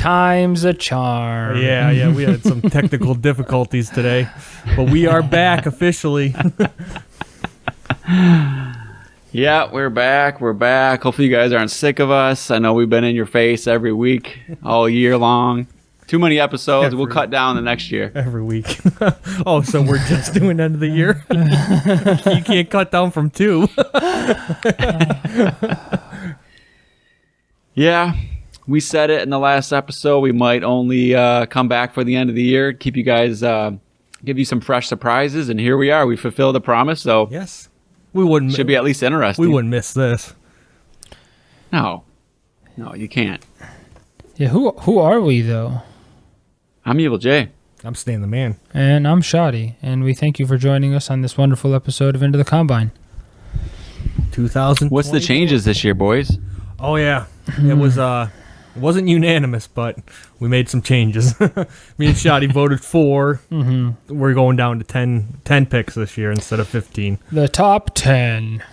time's a charm. Yeah, we had some technical difficulties today, but we are back officially. Yeah, we're back. Hopefully you guys aren't sick of us. I know we've been in your face every week, all year long. Too many episodes. We'll cut down the next year. Every week. Oh, so we're just doing end of the year? You can't cut down from 2. Yeah, we said it in the last episode. We might only come back for the end of the year, keep you guys, give you some fresh surprises, and here we are. We fulfilled the promise, so yes, we wouldn't. Should be at least interesting. We wouldn't miss this. No, you can't. Yeah, who are we though? I'm Evil J. I'm Stan the Man. And I'm Shoddy, and we thank you for joining us on this wonderful episode of Into the Combine. 2000. What's the changes this year, boys? Oh yeah, it wasn't unanimous, but we made some changes. Me and Shoddy voted 4. Mm-hmm. We're going down to 10 picks this year instead of 15. The top 10.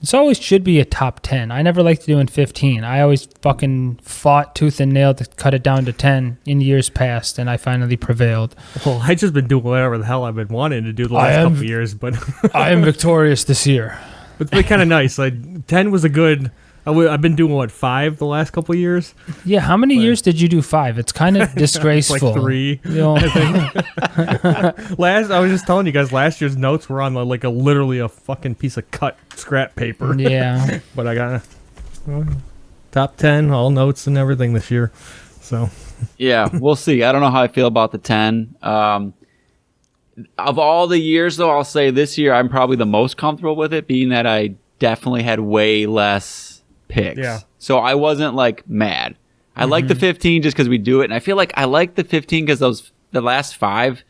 This always should be a top 10. I never liked doing 15. I always fucking fought tooth and nail to cut it down to 10 in years past, and I finally prevailed. Well, I've just been doing whatever the hell I've been wanting to do the last couple of years, but I am victorious this year. It's been kind of nice. Like 10 was a good. I've been doing 5 the last couple of years. Yeah, how many years did you do 5? It's kind of disgraceful. Like 3. You know? I think. I was just telling you guys, last year's notes were on literally a fucking piece of cut scrap paper. Yeah. But I got top 10, all notes and everything this year. So. Yeah, we'll see. I don't know how I feel about the 10. Of all the years, though, I'll say this year I'm probably the most comfortable with it, being that I definitely had way less picks. Yeah. So I wasn't mad. I like the 15 just because we do it, and I feel like I like the 15 because the last 5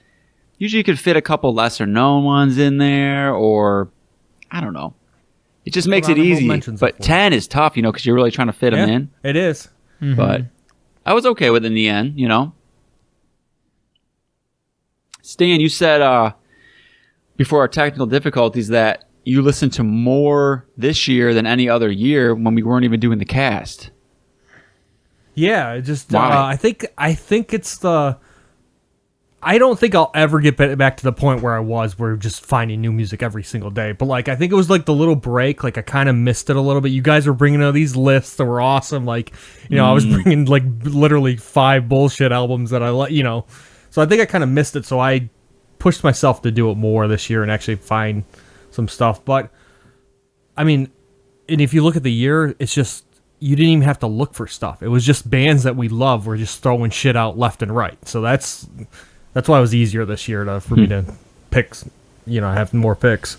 usually you could fit a couple lesser known ones in there, or I don't know. It just makes it easy. But 10 is tough, because you're really trying to fit them in. It is. Mm-hmm. But I was okay with it in the end, Stan, you said before our technical difficulties that you listened to more this year than any other year when we weren't even doing the cast. Yeah, just I think it's the. I don't think I'll ever get back to the point where I was, where just finding new music every single day. But I think it was the little break. I kind of missed it a little bit. You guys were bringing out these lists that were awesome. I was bringing literally 5 bullshit albums that I like. So I think I kind of missed it. So I pushed myself to do it more this year and actually find some stuff. But I mean, and if you look at the year, it's just you didn't even have to look for stuff. It was just bands that we love were just throwing shit out left and right. So that's why it was easier this year for me to pick, have more picks.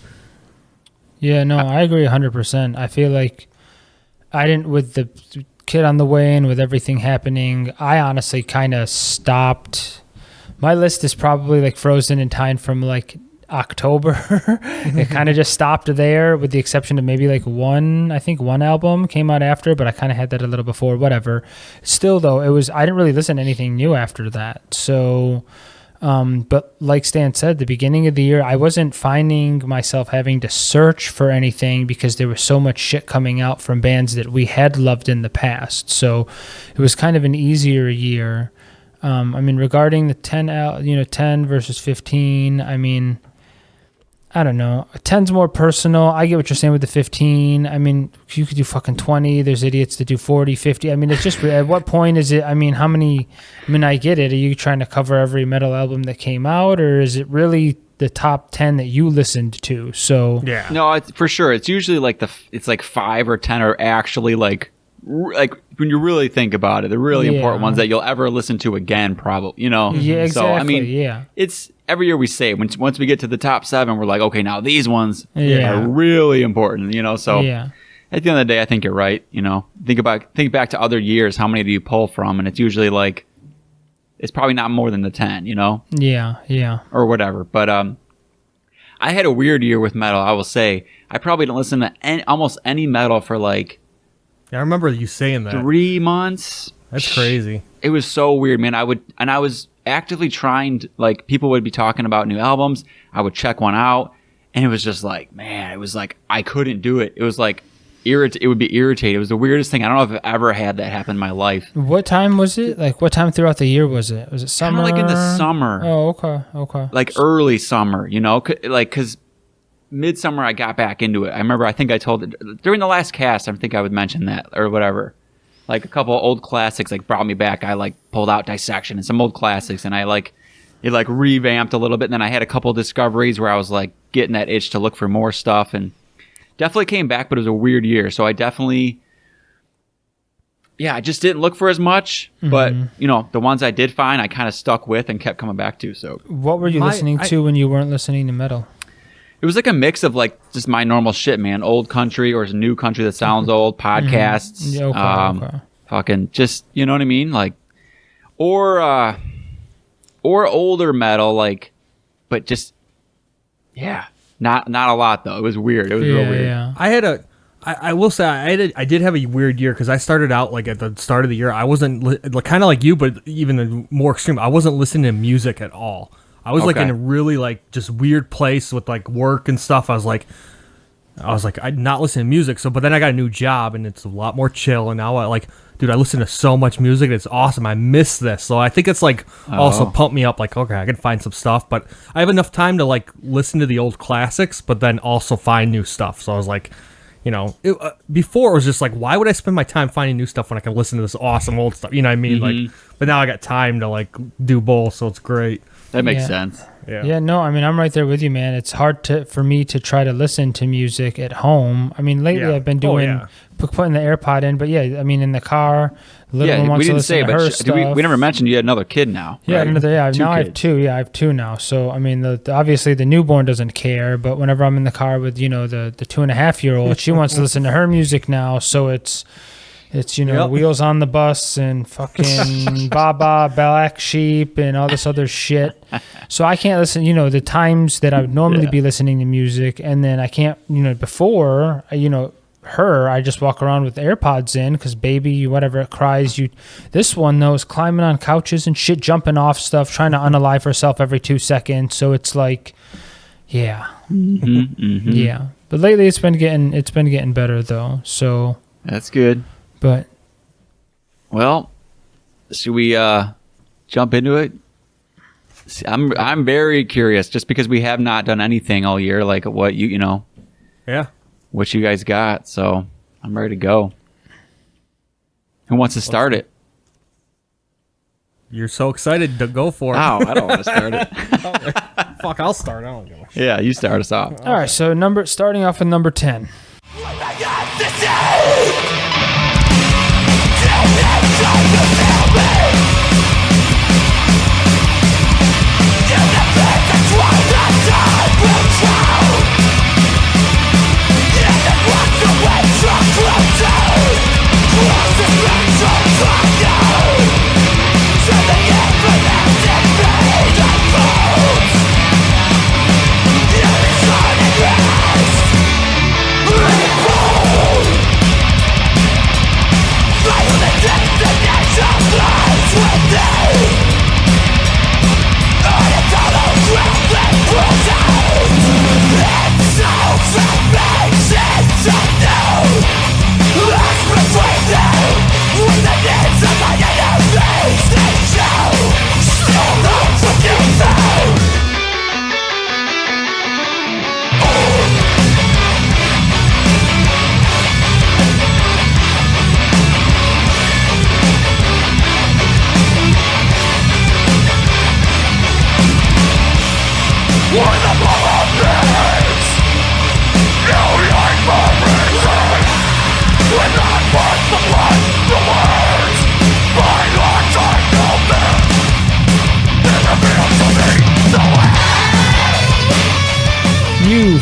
Yeah, no, I agree 100%. I feel like I didn't, with the kid on the way and with everything happening, I honestly kind of stopped. My list is probably frozen in time from October. It kind of just stopped there, with the exception of maybe one album came out after, but I kind of had that a little before, whatever. Still though, I didn't really listen to anything new after that. So, but like Stan said, the beginning of the year, I wasn't finding myself having to search for anything because there was so much shit coming out from bands that we had loved in the past. So it was kind of an easier year. Regarding the 10 versus 15, I don't know. 10's more personal. I get what you're saying with the 15. You could do fucking 20. There's idiots that do 40, 50. It's just, at what point is it, how many, I get it. Are you trying to cover every metal album that came out, or is it really the top 10 that you listened to? So, yeah. No, for sure. It's usually it's 5 or 10 are actually when you really think about it, the really important ones that you'll ever listen to again, probably, Yeah, exactly. So, it's every year we say, once we get to the top 7, we're like, okay, now these ones are really important, So at the end of the day, I think you're right. Think back to other years. How many do you pull from? And it's usually it's probably not more than the 10, Yeah. or whatever. But I had a weird year with metal. I will say I probably didn't listen to almost any metal for I remember you saying that. 3 months. That's crazy. It was so weird, man. I was actively trying to, people would be talking about new albums. I would check one out, and it was just man, it was I couldn't do it. It was it would be irritated. It was the weirdest thing. I don't know if I've ever had that happen in my life. What time was it? Like, what time throughout the year was it? Was it summer? Kind of like in the summer. Oh, okay. Like early summer, because midsummer I got back into it. I think I told it during the last cast. I think I would mention that or whatever. Like a couple of old classics like brought me back. I like pulled out Dissection and some old classics, and it revamped a little bit. And then I had a couple of discoveries where I was like getting that itch to look for more stuff, and definitely came back. But it was a weird year, so I definitely, I just didn't look for as much. But the ones I did find, I kind of stuck with and kept coming back to. So what were you listening to when you weren't listening to metal? It was like a mix of like just my normal shit, man. Old country or new country that sounds old, podcasts, Okay. fucking just, you know what I mean? Like, or older metal, like, but just, not a lot though. It was weird. It was real weird. Yeah. I will say I did have a weird year because I started out like at the start of the year. I wasn't kind of like you, but even more extreme. I wasn't listening to music at all. I was like in a really like just weird place with like work and stuff. I was like I'm not listening to music. So, but then I got a new job and it's a lot more chill. And now I listen to so much music. It's awesome. I miss this. So I think it's like also pumped me up. Like, okay, I can find some stuff, but I have enough time to like listen to the old classics, but then also find new stuff. So I was like, before it was just like, why would I spend my time finding new stuff when I can listen to this awesome old stuff? You know what I mean? Like, but now I got time to like do both. So it's great. That makes sense. Yeah, no, I mean, I'm right there with you, man. It's hard for me to try to listen to music at home. I mean, lately I've been doing putting the AirPod in, but I mean, in the car, little one wants to listen to her stuff. We never mentioned you had another kid now. Yeah, right? I have two. Yeah, I have two now. So I mean, obviously the newborn doesn't care, but whenever I'm in the car with the 2.5-year-old, she wants to listen to her music now. So it's Wheels on the Bus and fucking Baba, Black Sheep and all this other shit. So I can't listen, the times that I would normally be listening to music. And then I can't, before, her, I just walk around with AirPods in because baby, whatever, it cries. This one, though, is climbing on couches and shit, jumping off stuff, trying to unalive herself every 2 seconds. So it's like, yeah. Yeah. But lately it's been getting better, though. So that's good. But well, should we jump into it? I'm very curious, just because we have not done anything all year, like what what you guys got. So I'm ready to go. Who wants to start it? You're so excited to go for it. Oh, I don't want to start it. Fuck, I'll start. I don't give a shit. Yeah, you start us off. All right, so starting off with number 10. You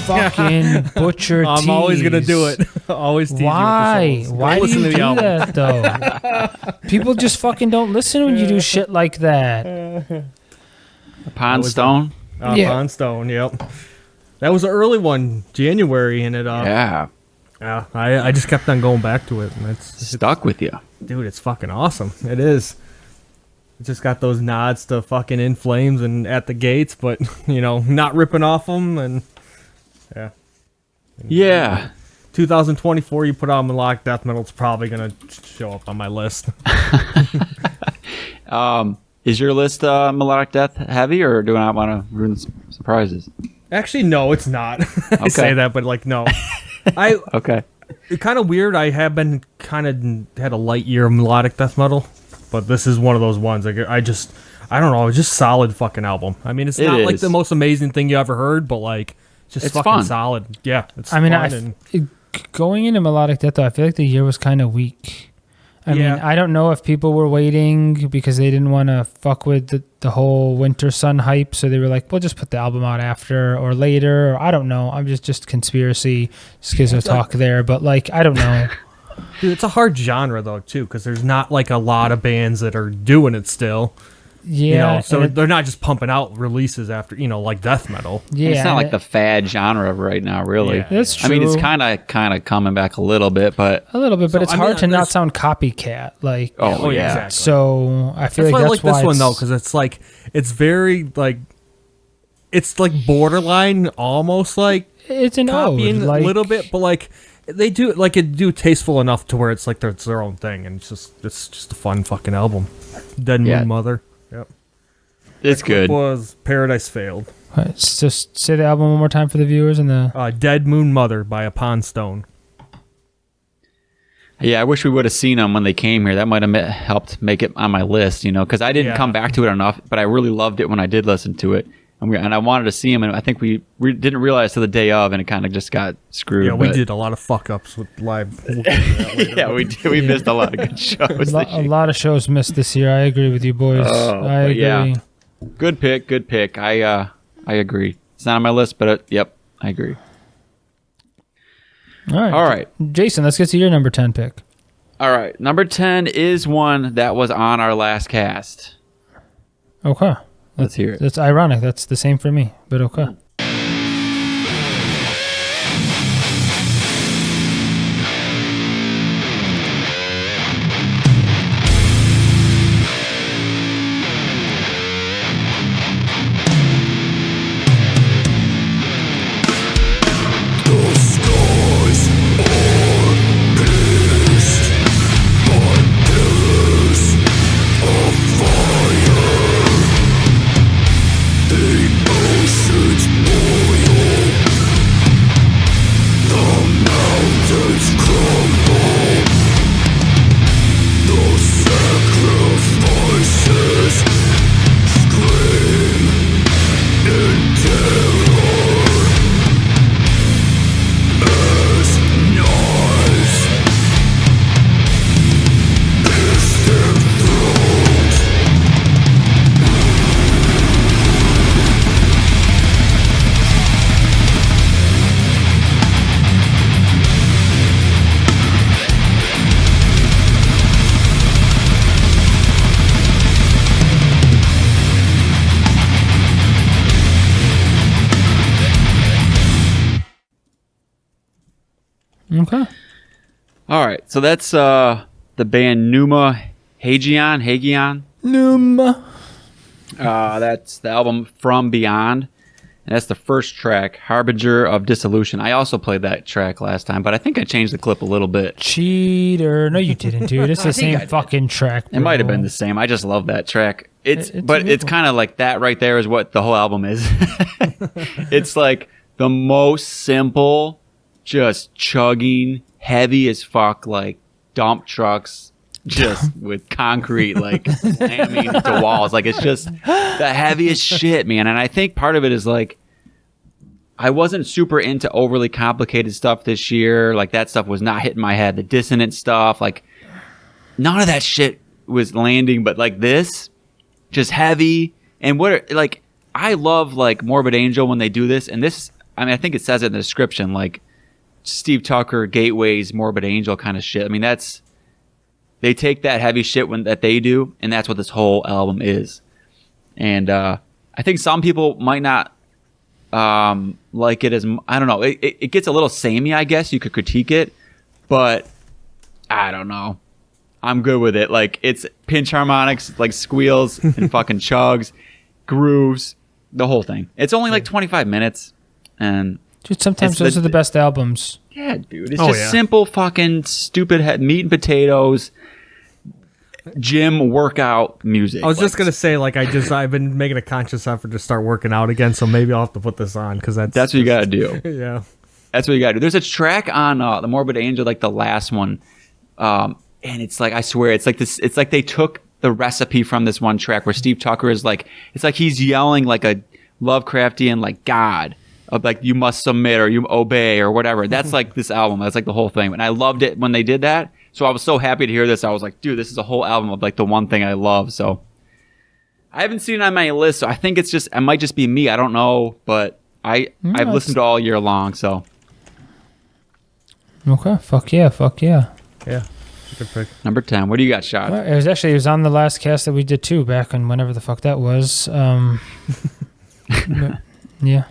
fucking butcher tease. I'm always gonna do it. Always tease Why? You with Why do you do that though? People just fucking don't listen when you do shit like that. Pond Stone. Pond Stone. Yep. That was an early one, January, and it. Yeah. I just kept on going back to it, and it's stuck with you, dude. It's fucking awesome. It is. It just got those nods to fucking In Flames and At the Gates, but not ripping off them, and yeah. 2024, you put out melodic death metal, it's probably gonna show up on my list. Is your list melodic death heavy, or do I not want to ruin surprises? Actually, no, it's not. I say that, but like, no. Okay. It's kind of weird. I have been kind of had a light year of melodic death metal, but this is one of those ones. Like, I don't know. It's just solid fucking album. I mean, it's not like the most amazing thing you ever heard, but like, it's fucking fun. Solid. Yeah, it's fun. Going into melodic death, though, I feel like the year was kind of weak. I mean, I don't know if people were waiting because they didn't want to fuck with the whole Winter Sun hype, so they were like, we'll just put the album out after or later, or I don't know. I'm just conspiracy schizo talk there, but like, I don't know. Dude, it's a hard genre, though, too, because there's not like a lot of bands that are doing it still. Yeah. So they're not just pumping out releases after, like death metal. Yeah. It's not like the fad genre right now, really. Yeah. That's true. I mean, it's kind of coming back a little bit, but it's hard to not sound copycat. Like, yeah. Exactly. So I feel that's like why I like this one, though, because it's like, it's very, like, it's like borderline, almost like it's an copying ode, like, a little bit, but like, they do tasteful enough to where it's like it's their own thing, and it's just a fun fucking album. Dead Moon Mother. Yep. It's good. Was Paradise Failed. Right, just say the album one more time for the viewers and the Dead Moon Mother by Upon Stone. Yeah, I wish we would have seen them when they came here. That might have helped make it on my list, because I didn't come back to it enough, but I really loved it when I did listen to it. And I wanted to see them, and I think we didn't realize till the day of, and it kind of just got screwed. Yeah, we did a lot of fuck-ups with live. Yeah, we did. We missed a lot of good shows. A lot of shows missed this year. I agree with you, boys. I agree. Yeah. Good pick. I agree. It's not on my list, but yep, I agree. All right. Jason, let's get to your number 10 pick. All right. Number 10 is one that was on our last cast. Okay. Let's hear it. That's ironic. That's the same for me, but okay. Okay. All right. So that's the band Pneuma Hagion. Pneuma. That's the album From Beyond. And that's the first track, Harbinger of Dissolution. I also played that track last time, but I think I changed the clip a little bit. Cheater. No, you didn't, dude. It's the same fucking track, bro. It might have been the same. I just love that track. It's kind of like that right there is what the whole album is. It's like the most simple, just chugging, heavy as fuck, like dump trucks, just with concrete, like slamming into walls. Like, it's just the heaviest shit, man. And I think part of it is like, I wasn't super into overly complicated stuff this year. Like, that stuff was not hitting my head. The dissonant stuff, like, none of that shit was landing. But like this, just heavy. And like, I love like Morbid Angel when they do this. And this, I mean, I think it says it in the description, like Steve Tucker, Gateways, Morbid Angel kind of shit. I mean, they take that heavy shit that they do, and that's what this whole album is. And I think some people might not like it as, I don't know, it gets a little samey, I guess. You could critique it, but I don't know. I'm good with it. Like, it's pinch harmonics, like squeals and fucking chugs, grooves, the whole thing. It's only like 25 minutes, and Dude, sometimes those are the best albums. Yeah, dude. It's just simple fucking stupid meat and potatoes gym workout music. I was just gonna say, like, I've been making a conscious effort to start working out again, so maybe I'll have to put this on because that's what you gotta do. Yeah, that's what you gotta do. There's a track on the Morbid Angel, like the last one, and it's like, I swear, it's like this. It's like they took the recipe from this one track where Steve Tucker is like, it's like he's yelling like a Lovecraftian like God of like, you must submit or you obey or whatever. That's like this album. That's like the whole thing, and I loved it when they did that. So I was so happy to hear this. I was like, dude, this is a whole album of like the one thing I love. So I haven't seen it on my list. So I think it might just be me. I don't know, but I've listened to all year long. So okay, fuck yeah. Yeah, good pick. Number 10. What do you got, Shot? Well, it was on the last cast that we did too, back on whenever the fuck that was. Yeah.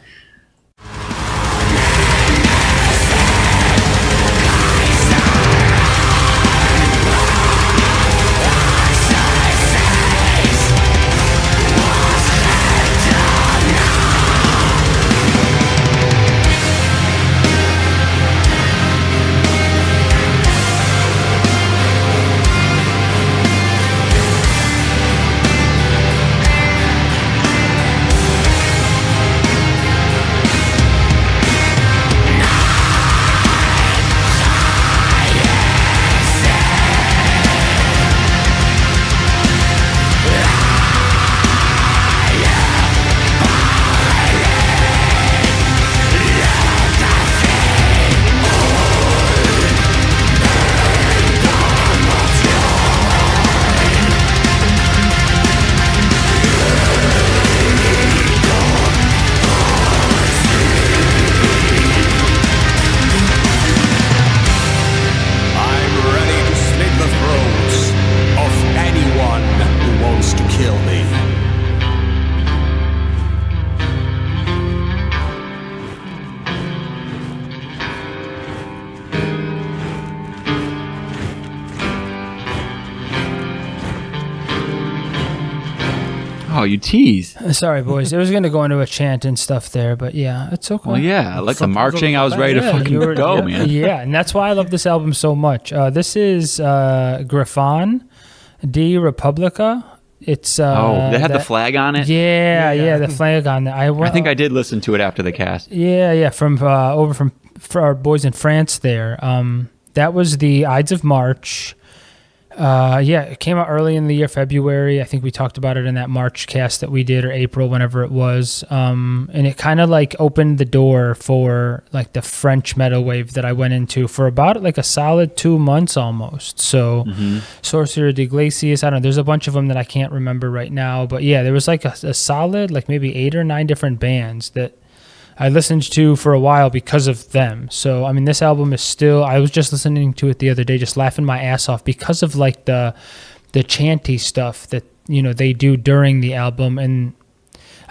Oh, you tease. Sorry, boys. It was going to go into a chant and stuff there, but yeah, it's okay. Well, yeah, like the marching, I was ready to fucking go, man. Yeah, and that's why I love this album so much. This is Griffon di Repubblica. It's they had the flag on it. Yeah, the flag on it. I think I did listen to it after the cast. Yeah, from over from for our boys in France there. That was the Ides of March. It came out early in the year, February. I think we talked about it in that March cast that we did, or April, whenever it was. And it kind of like opened the door for like the French metal wave that I went into for about like a solid 2 months almost. So Sorcerer de Glacius, I don't know, there's a bunch of them that I can't remember right now. But yeah, there was like a solid like maybe 8 or 9 different bands that I listened to for a while because of them. So, I mean, this album is still, I was just listening to it the other day, just laughing my ass off because of like the chanty stuff that, you know, they do during the album. And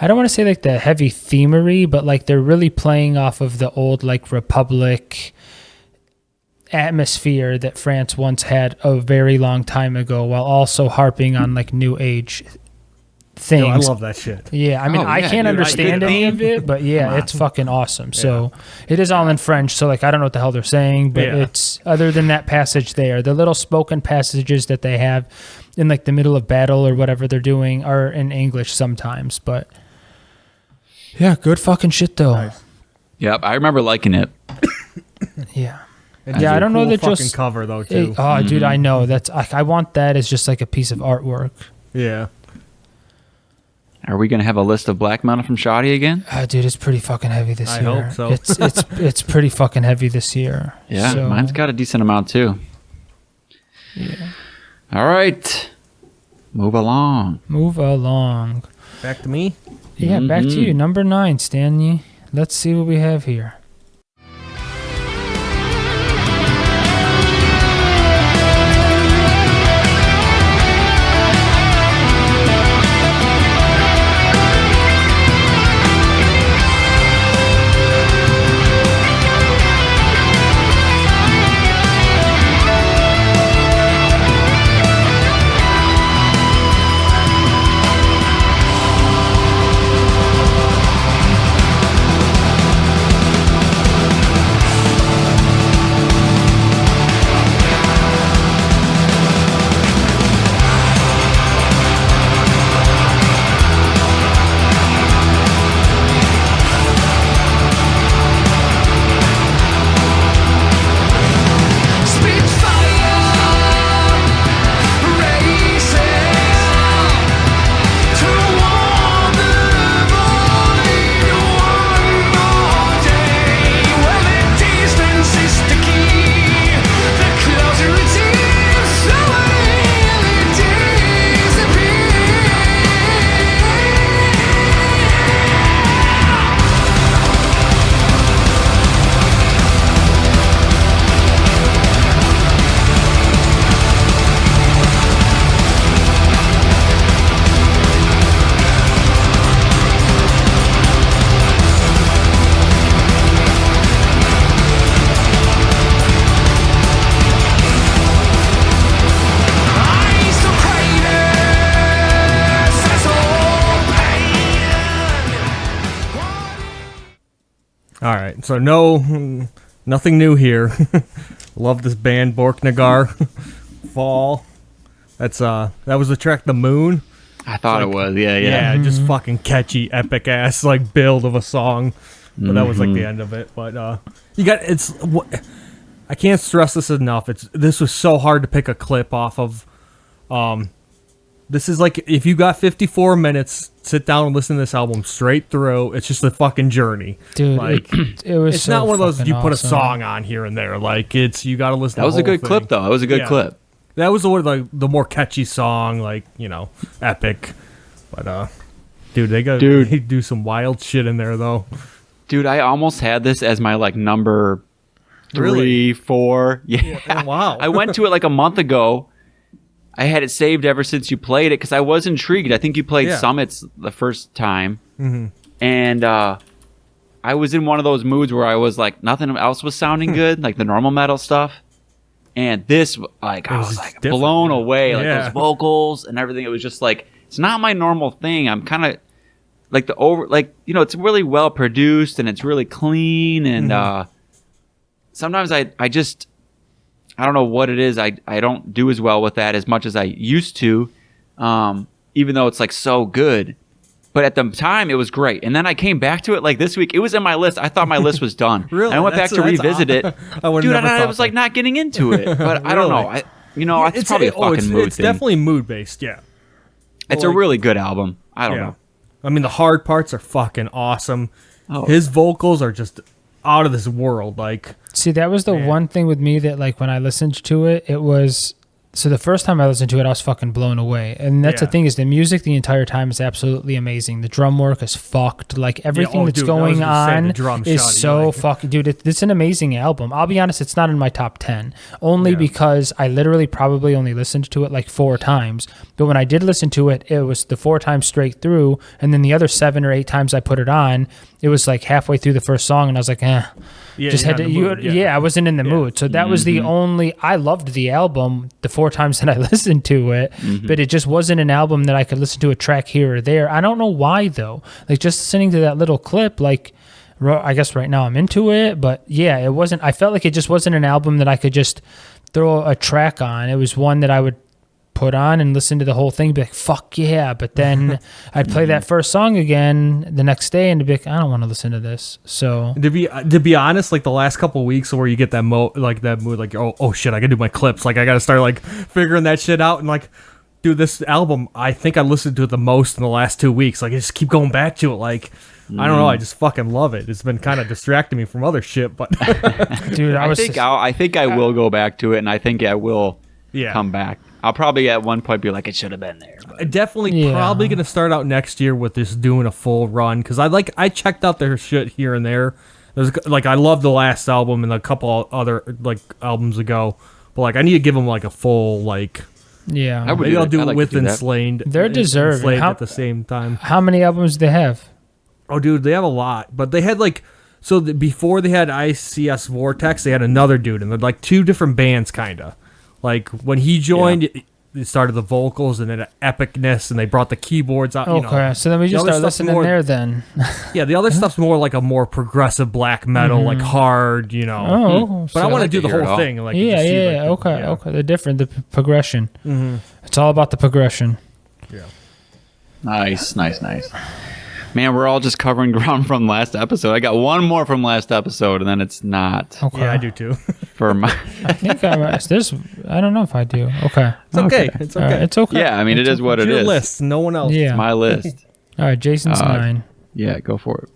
I don't want to say like the heavy themery, but like they're really playing off of the old like Republic atmosphere that France once had a very long time ago, while also harping on like new age things. Yo, I love that shit. Yeah, I mean, I can't understand any of it, but yeah, it's fucking awesome. So it is all in French, so like I don't know what the hell they're saying, but it's other than that passage there, the little spoken passages that they have in like the middle of battle or whatever they're doing are in English sometimes, but yeah, good fucking shit though. Nice. Yep, I remember liking it. Yeah. And I don't know that fucking just cover though too. Dude, I know that's I want that as just like a piece of artwork. Yeah. Are we gonna have a list of black metal from Shoddy again? Dude, it's pretty fucking heavy this year. I hope so. It's pretty fucking heavy this year. Yeah, so, mine's got a decent amount too. Yeah. All right, move along. Back to me. Yeah, back to you. Number 9, Stanley. Let's see what we have here. All right, so nothing new here. Love this band, Borknagar. Fall. That was the track The Moon. I thought it was, yeah. Yeah, just fucking catchy, epic ass like build of a song. But that was like the end of it. But I can't stress this enough. This was so hard to pick a clip off of. This is like if you got 54 minutes, sit down and listen to this album straight through. It's just a fucking journey, dude. Like it was. It's so not one of those you put a awesome. song on here and there. Like you got to listen. That was a good clip, though. It was a good clip. That was the more catchy song, like epic. But dude, they do some wild shit in there though. Dude, I almost had this as my like number 3, Really? 4. Yeah. Oh, wow. I went to it like a month ago. I had it saved ever since you played it because I was intrigued. I think you played Summits the first time. Mm-hmm. And I was in one of those moods where I was like, nothing else was sounding good, like the normal metal stuff. And this, like, I was like blown away. Like those vocals and everything. It was just like, it's not my normal thing. I'm kind of like it's really well produced and it's really clean. And sometimes I don't know what it is. I don't do as well with that as much as I used to, even though it's like so good. But at the time, it was great. And then I came back to it like this week. It was in my list. I thought my list was done. Really? I went back to revisit it. I Dude, and I was like not getting into it. But I don't know. It's probably a fucking mood It's thing. definitely mood based. Yeah. It's a really good album. I don't know. I mean, the hard parts are fucking awesome. Oh. His vocals are just out of this world. Like, see, that was the one thing with me that like when I listened to it, it was. So the first time I listened to it, I was fucking blown away. And that's the thing is the music the entire time is absolutely amazing. The drum work is fucked. Like everything that's going on is so fucking... Dude, it's an amazing album. I'll be honest, it's not in my top 10. Only because I literally probably only listened to it like 4 times. But when I did listen to it, it was the 4 times straight through. And then the other 7 or 8 times I put it on, it was like halfway through the first song. And I was like, I wasn't in the mood. So that was the only... I loved the album the 4 times that I listened to it, but it just wasn't an album that I could listen to a track here or there. I don't know why, though. Like, just listening to that little clip, like, I guess right now I'm into it, but yeah, it wasn't... I felt like it just wasn't an album that I could just throw a track on. It was one that I would put on and listen to the whole thing, be like, fuck yeah, but then I'd play that first song again the next day and be like, I don't want to listen to this. So to be honest, like the last couple of weeks where you get that mood, like oh shit, I gotta do my clips, like I gotta start like figuring that shit out, and like, dude, this album, I think I listened to it the most in the last 2 weeks. Like I just keep going back to it, like I don't know, I just fucking love it. It's been kind of distracting me from other shit, but dude, I think I will go back to it, and I think I will come back. I'll probably at one point be like, it should have been there. But. Definitely probably going to start out next year with this doing a full run, because I checked out their shit here and there. There's like, I love the last album and a couple other like albums ago, but like I need to give them like a full like. Yeah, maybe I'll do it with Enslaved. They're deserving at the same time. How many albums do they have? Oh, dude, they have a lot. But they had like before they had ICS Vortex, they had another dude, and they're like 2 different bands, kind of. Like when he joined, it started the vocals and then epicness, and they brought the keyboards out. Okay, so then we just start listening there then. Yeah, the other stuff's more like a more progressive black metal, like hard, Oh, but I want to do the whole thing. Like okay. They're different. The progression. Mm-hmm. It's all about the progression. Yeah. Nice. Man, we're all just covering ground from last episode. I got one more from last episode, and then it's not. Okay. Yeah, I do too. For my, I think I don't know if I do. Okay. It's okay. It's okay. It's okay. Yeah, I mean, it is what it is. Your list. No one else. Yeah. It's my list. All right, Jason's 9. Yeah, go for it.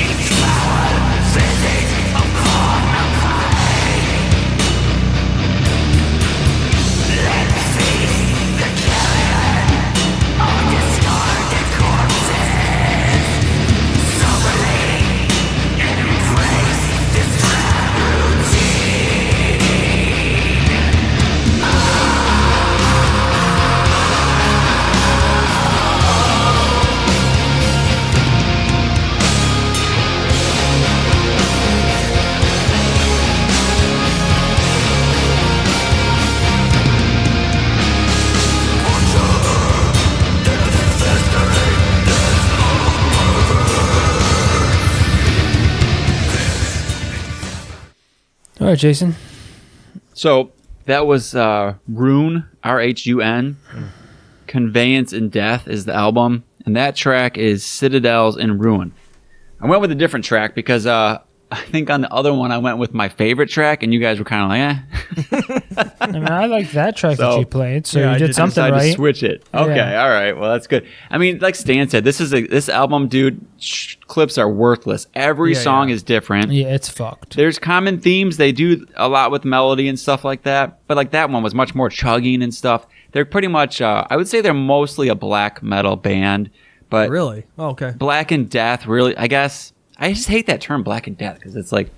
Each flower, All right, Jason. So that was Rune, Rhun. Conveyance in Death is the album, and that track is Citadels in Ruin. I went with a different track because I think on the other one I went with my favorite track, and you guys were kind of like, eh. I mean, I like that track that you played, so yeah, you did something I right. to switch it. Okay, Yeah. all right. Well, that's good. I mean, like Stan said, this album, dude, clips are worthless. Every song is different. Yeah, it's fucked. There's common themes. They do a lot with melody and stuff like that. But like that one was much more chugging and stuff. They're pretty much, I would say they're mostly a black metal band. But Really? Oh, okay. Black and Death, really, I guess. I just hate that term, Black and Death, because it's like,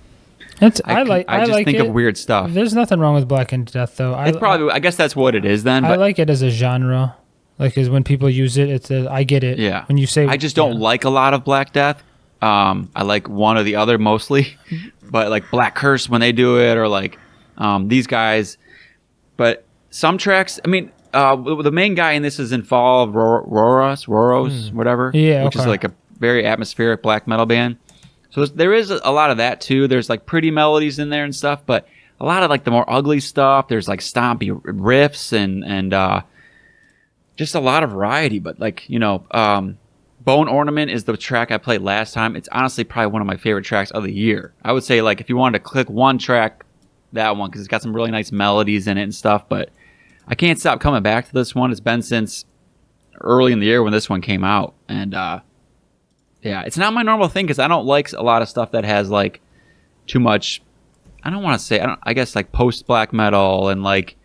I just like think it. of weird stuff. There's nothing wrong with Black and Death, though. It's probably, I guess that's what it is then. I But like it as a genre. Like, is when people use it, I get it. yeah. When you say, I just don't like a lot of Black Death. I like one or the other mostly. But like Black Curse when they do it, or like these guys. But some tracks, I mean, the main guy in this is in Fall of Roros, whatever. Yeah, which is okay. like a very atmospheric black metal band. So there is a lot of that too. There's like pretty melodies in there and stuff, but a lot of like the more ugly stuff. There's like stompy riffs and just a lot of variety. But like, you know, Bone Ornament is the track I played last time. It's honestly probably one of my favorite tracks of the year. I would say like if you wanted to click one track, that one, because it's got some really nice melodies in it and stuff. But I can't stop coming back to this one. It's been since early in the year when this one came out. And yeah, it's not my normal thing because I don't like a lot of stuff that has like too much. I don't want to say, I guess like post black metal and like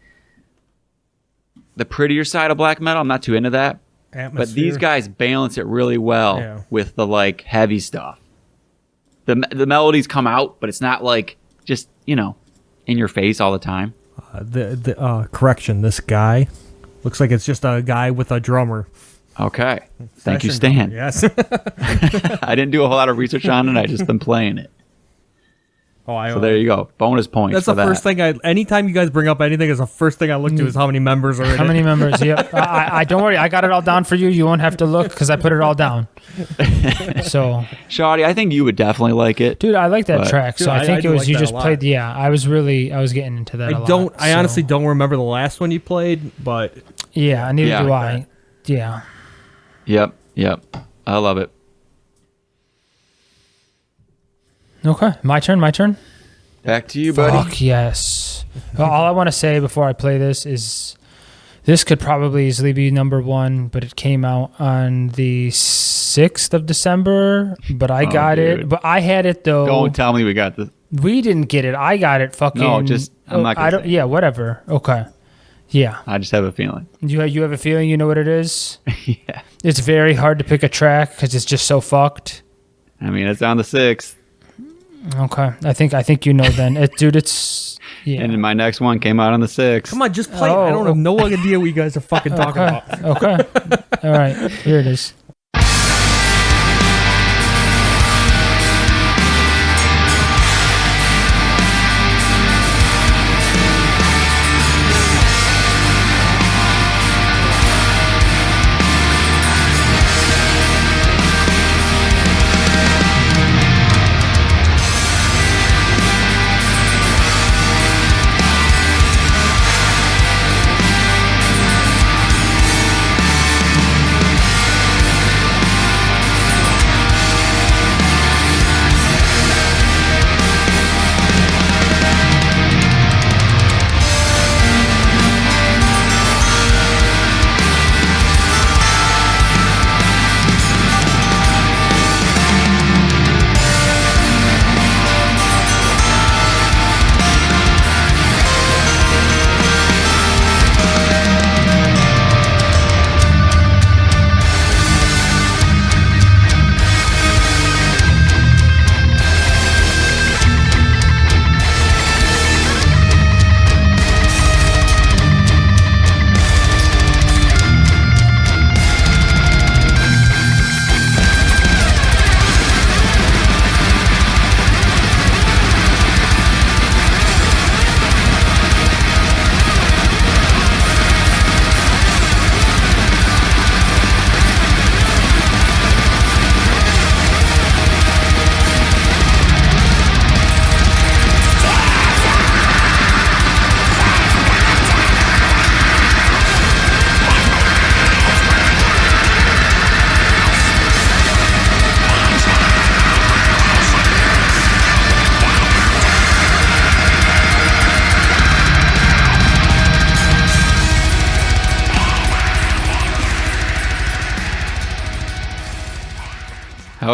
the prettier side of black metal. I'm not too into that. But these guys balance it really well with the like heavy stuff. The melodies come out, but it's not like just, you know, in your face all the time. Correction, this guy looks like it's just a guy with a drummer. Okay. Thank you, Stan. Yes. I didn't do a whole lot of research on it. I just been playing it. So there you go. Bonus points. That's for the first thing anytime you guys bring up anything, is the first thing I look to is how many members are in it. How many members? Yep. I don't worry. I got it all down for you. You won't have to look because I put it all down. So, Shawty, I think you would definitely like it. dude, I like that track. So Dude, I think I it was like you that just a lot. played. Yeah, I was getting into that a lot. I honestly don't remember the last one you played, but Yeah, neither Yeah. do I. Yeah. Yep. I love it. Okay, my turn. Back to you, buddy. Fuck yes. Well, all I want to say before I play this is this could probably easily be number one, but it came out on the 6th of December, but I got it. dude. But I had it though. Don't tell me we got this. We didn't get it. I got it fucking. No, just I'm not gonna say. Yeah, whatever. Okay. Yeah. I just have a feeling. You have a feeling you know what it is? Yeah. It's very hard to pick a track because it's just so fucked. I mean, it's on the 6th. Oh, Okay. I think you know then. Dude, it's... Yeah. And my next one came out on the 6th. come on, just play it. I don't have no idea what you guys are fucking talking about. Okay. All right. Here it is.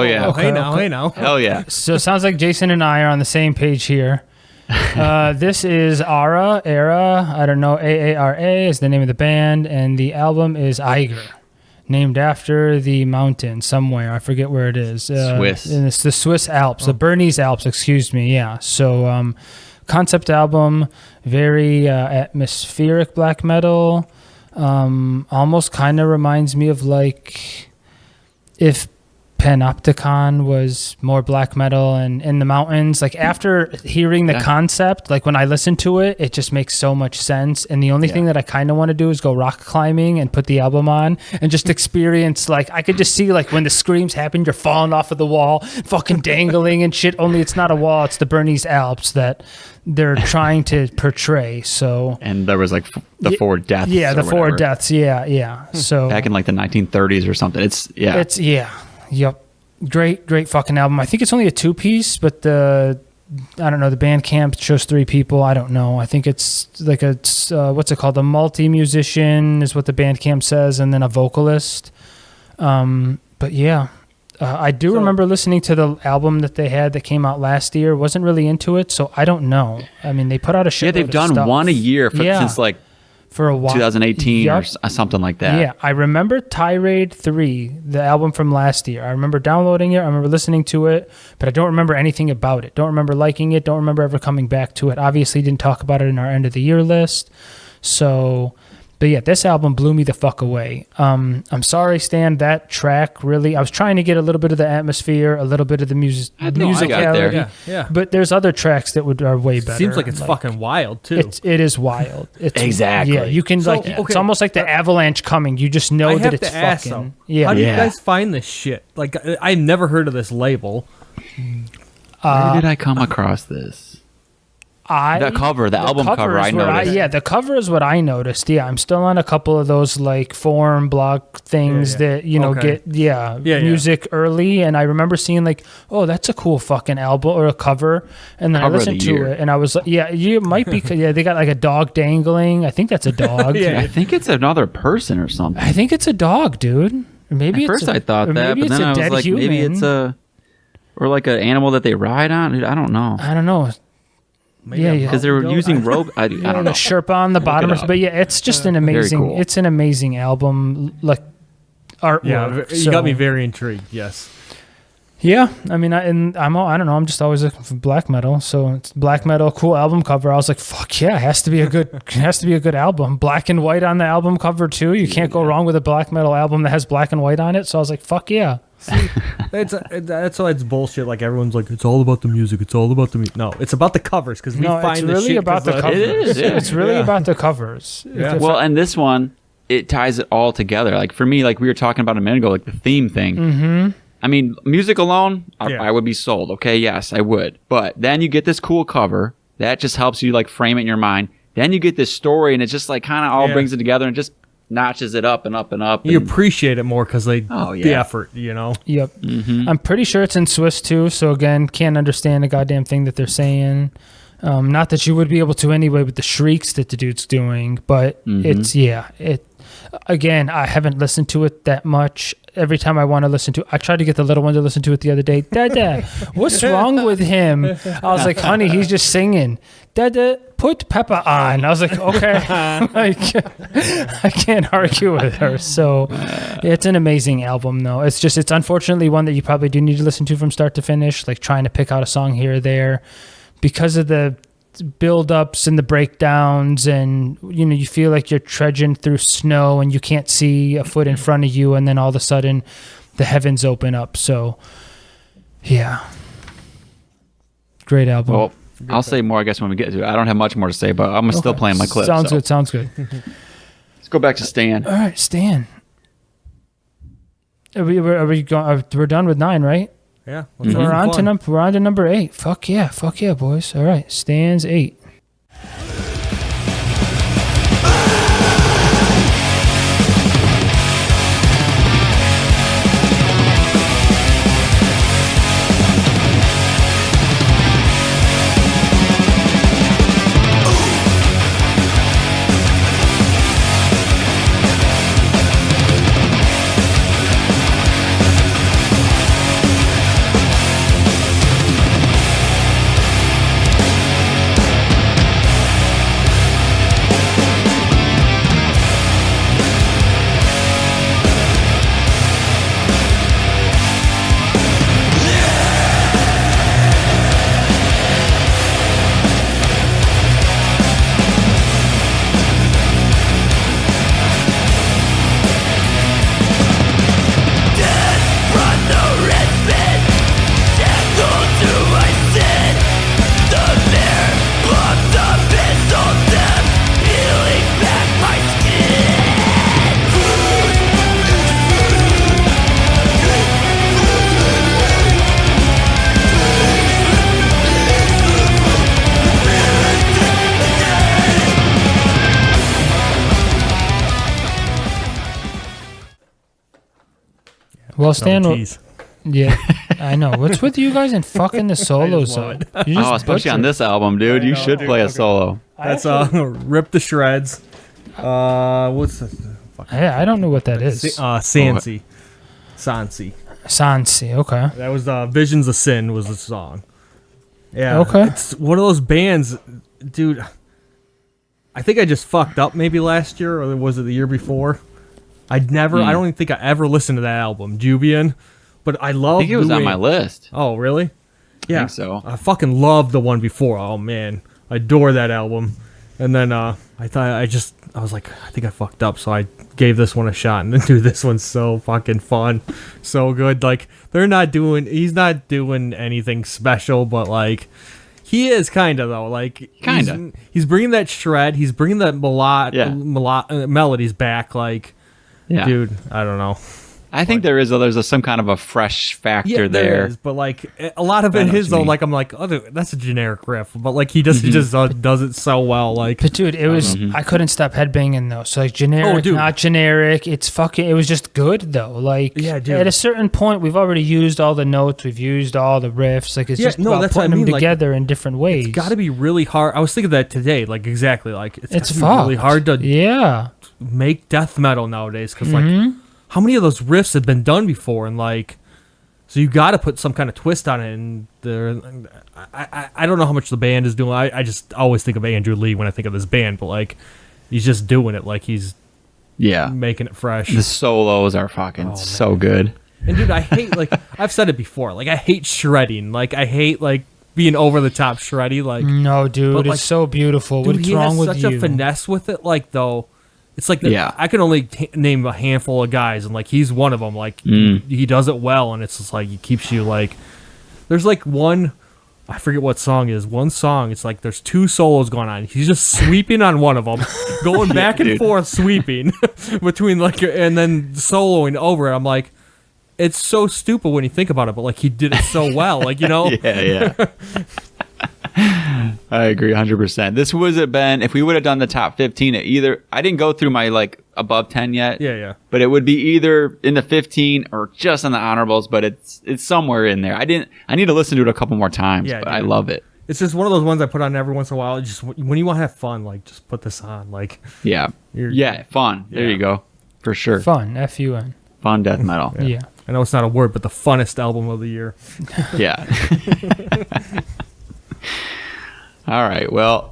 yeah. Hey now. Hell yeah. So it sounds like Jason and I are on the same page here. This is Era. I don't know. AARA is the name of the band, and the album is Eiger, named after the mountain somewhere. I forget where it is. Swiss. And it's the Swiss Alps, the Bernese Alps, excuse me. Yeah. So concept album, very atmospheric black metal. Almost kind of reminds me of like if Panopticon was more black metal and in the mountains. Like after hearing the concept, like when I listen to it, it just makes so much sense. And the only thing that I kind of want to do is go rock climbing and put the album on and just experience, like I could just see like when the screams happen, you're falling off of the wall, fucking dangling and shit. Only it's not a wall, it's the Bernese Alps that they're trying to portray. So and there was like the four deaths. Yeah, the four whatever. deaths. Yeah. So Back in like the 1930s or something. Yep. Great fucking album. I think it's only a 2-piece, but I don't know, the Bandcamp shows 3 people. I don't know. I think it's like a, what's it called? A multi-musician is what the Bandcamp says, and then a vocalist. But yeah, I do remember listening to the album that they had that came out last year. Wasn't really into it, so I don't know. I mean, they put out a shit. Yeah, they've done one a year since like for a while. 2018 or something like that. Yeah, I remember Tirade 3, the album from last year. I remember downloading it. I remember listening to it, but I don't remember anything about it. Don't remember liking it. Don't remember ever coming back to it. Obviously, didn't talk about it in our end of the year list. So, but yeah, this album blew me the fuck away. I'm sorry, Stan, that track really, I was trying to get a little bit of the atmosphere, a little bit of the musicality. Yeah. But there's other tracks that are way better. Seems like it's fucking wild too. It is wild. It's, exactly. Yeah, you can it's almost like the avalanche coming. You just know that it's fucking. How do you guys find this shit? Like I've never heard of this label. Where did I come across this? The album cover, I noticed. The cover is what I noticed. Yeah, I'm still on a couple of those like forum blog things that, get music early. And I remember seeing like, oh, that's a cool fucking album or a cover. And then I listened to it and I was like, you might be, they got like a dog dangling. I think that's a dog. I think it's another person or something. I think it's a dog, dude. Maybe At first I thought that, but then I was like, maybe it's or like an animal that they ride on. Dude, I don't know. Because they were using rope. I don't know. The Sherpa on the bottom. But yeah, it's just an amazing. Cool. It's an amazing album, like artwork. Yeah, you got me very intrigued. Yes. Yeah, I mean, I don't know. I'm just always looking for black metal. So it's black metal, cool album cover. I was like, fuck yeah, it has to be a good album. Black and white on the album cover too. You can't go wrong with a black metal album that has black and white on it. So I was like, fuck yeah. See, that's why it's bullshit. Like everyone's like, it's all about the music. It's all about the music. No, it's about the covers because we find it's really about the covers. It is. Yeah. It's really about the covers. Yeah. Well, and this one, it ties it all together. Like for me, like we were talking about a minute ago, like the theme thing. Mm-hmm. I mean, music alone, I would be sold. Okay, yes, I would. But then you get this cool cover that just helps you like frame it in your mind. Then you get this story, and it just like kind of all brings it together and just notches it up and up and up. You appreciate it more because the effort, Yep. Mm-hmm. I'm pretty sure it's in Swiss too. So again, can't understand a goddamn thing that they're saying. Not that you would be able to anyway with the shrieks that the dude's doing, but again, I haven't listened to it that much. Every time I want to listen to it, I tried to get the little one to listen to it the other day. Dada, what's wrong with him? I was like, honey, he's just singing. Dada, put Peppa on. I was like, okay. I can't argue with her. So it's an amazing album, though. It's unfortunately one that you probably do need to listen to from start to finish, like trying to pick out a song here or there because of the build-ups and the breakdowns, and you feel like you're trudging through snow and you can't see a foot in front of you, and then all of a sudden the heavens open up. So yeah, great album. Well, I'll say more, I guess, when we get to it. I don't have much more to say, but I'm still playing my clip. Sounds good. Let's go back to Stan. All right, Stan. Are we going? We're done with 9, right? Yeah. We're on to number 8. Fuck yeah, boys. All right, Stan's 8. Well, Stan, tease. yeah, I know. What's with you guys and fucking the solos? love though? You just especially on butchered. this album, dude. You should play a solo. That's Rip the Shreds. What's the I don't know what that is. Sansi. Sansi. Okay. That was Visions of Sin was the song. Yeah. Okay. It's one of those bands, dude. I think I just fucked up maybe last year, or was it the year before? I don't even think I ever listened to that album, Jubian. But I love. I think it was on my list. Oh, really? Yeah. I think so. I fucking loved the one before. Oh man, I adore that album. And then I was like, I think I fucked up, so I gave this one a shot. And dude, this one's so fucking fun, so good. Like he's not doing anything special, but like he is kind of though. Like he's bringing that shred, he's bringing that melodies back. Like, dude, I don't know. I think there's some kind of a fresh factor there. Is, but like a lot of it is though. Like I'm like, oh, dude, that's a generic riff, but like he just does it so well. Like, but dude, it was I couldn't stop headbanging though. So like generic, not generic. It's fucking. It was just good though. Like, yeah, dude. At a certain point, we've already used all the notes, we've used all the riffs. Like it's just about putting them together in different ways. It's got to be really hard. I was thinking that today. Like exactly. Like it's really hard to make death metal nowadays because like. How many of those riffs have been done before? And like, so you got to put some kind of twist on it. And I don't know how much the band is doing. I just always think of Andrew Lee when I think of this band, but like, he's just doing it. Like he's making it fresh. The solos are fucking so good. And dude, I hate like I've said it before. Like I hate shredding. Like I hate like being over the top shreddy. Like no, dude, it's so beautiful. What's wrong with you? He has such a finesse with it. Like though. It's like I can only name a handful of guys, and like he's one of them. Like he does it well, and it's just like he keeps you like. There's like one, I forget what song it is. One song, it's like there's two solos going on. He's just sweeping on one of them, going back and forth, sweeping between like, and then soloing over it. I'm like, it's so stupid when you think about it, but like he did it so well, like you know. Yeah. I agree 100%. This would have been, if we would have done the top 15 at either, I didn't go through my like above 10 yet. Yeah. But it would be either in the 15 or just on the honorables, but it's somewhere in there. I need to listen to it a couple more times, but I love it. It's just one of those ones I put on every once in a while. Just when you want to have fun, like just put this on. Like fun. There you go. For sure. Fun. F-U-N. Fun death metal. Yeah. I know it's not a word, but the funnest album of the year. Yeah. All right. Well,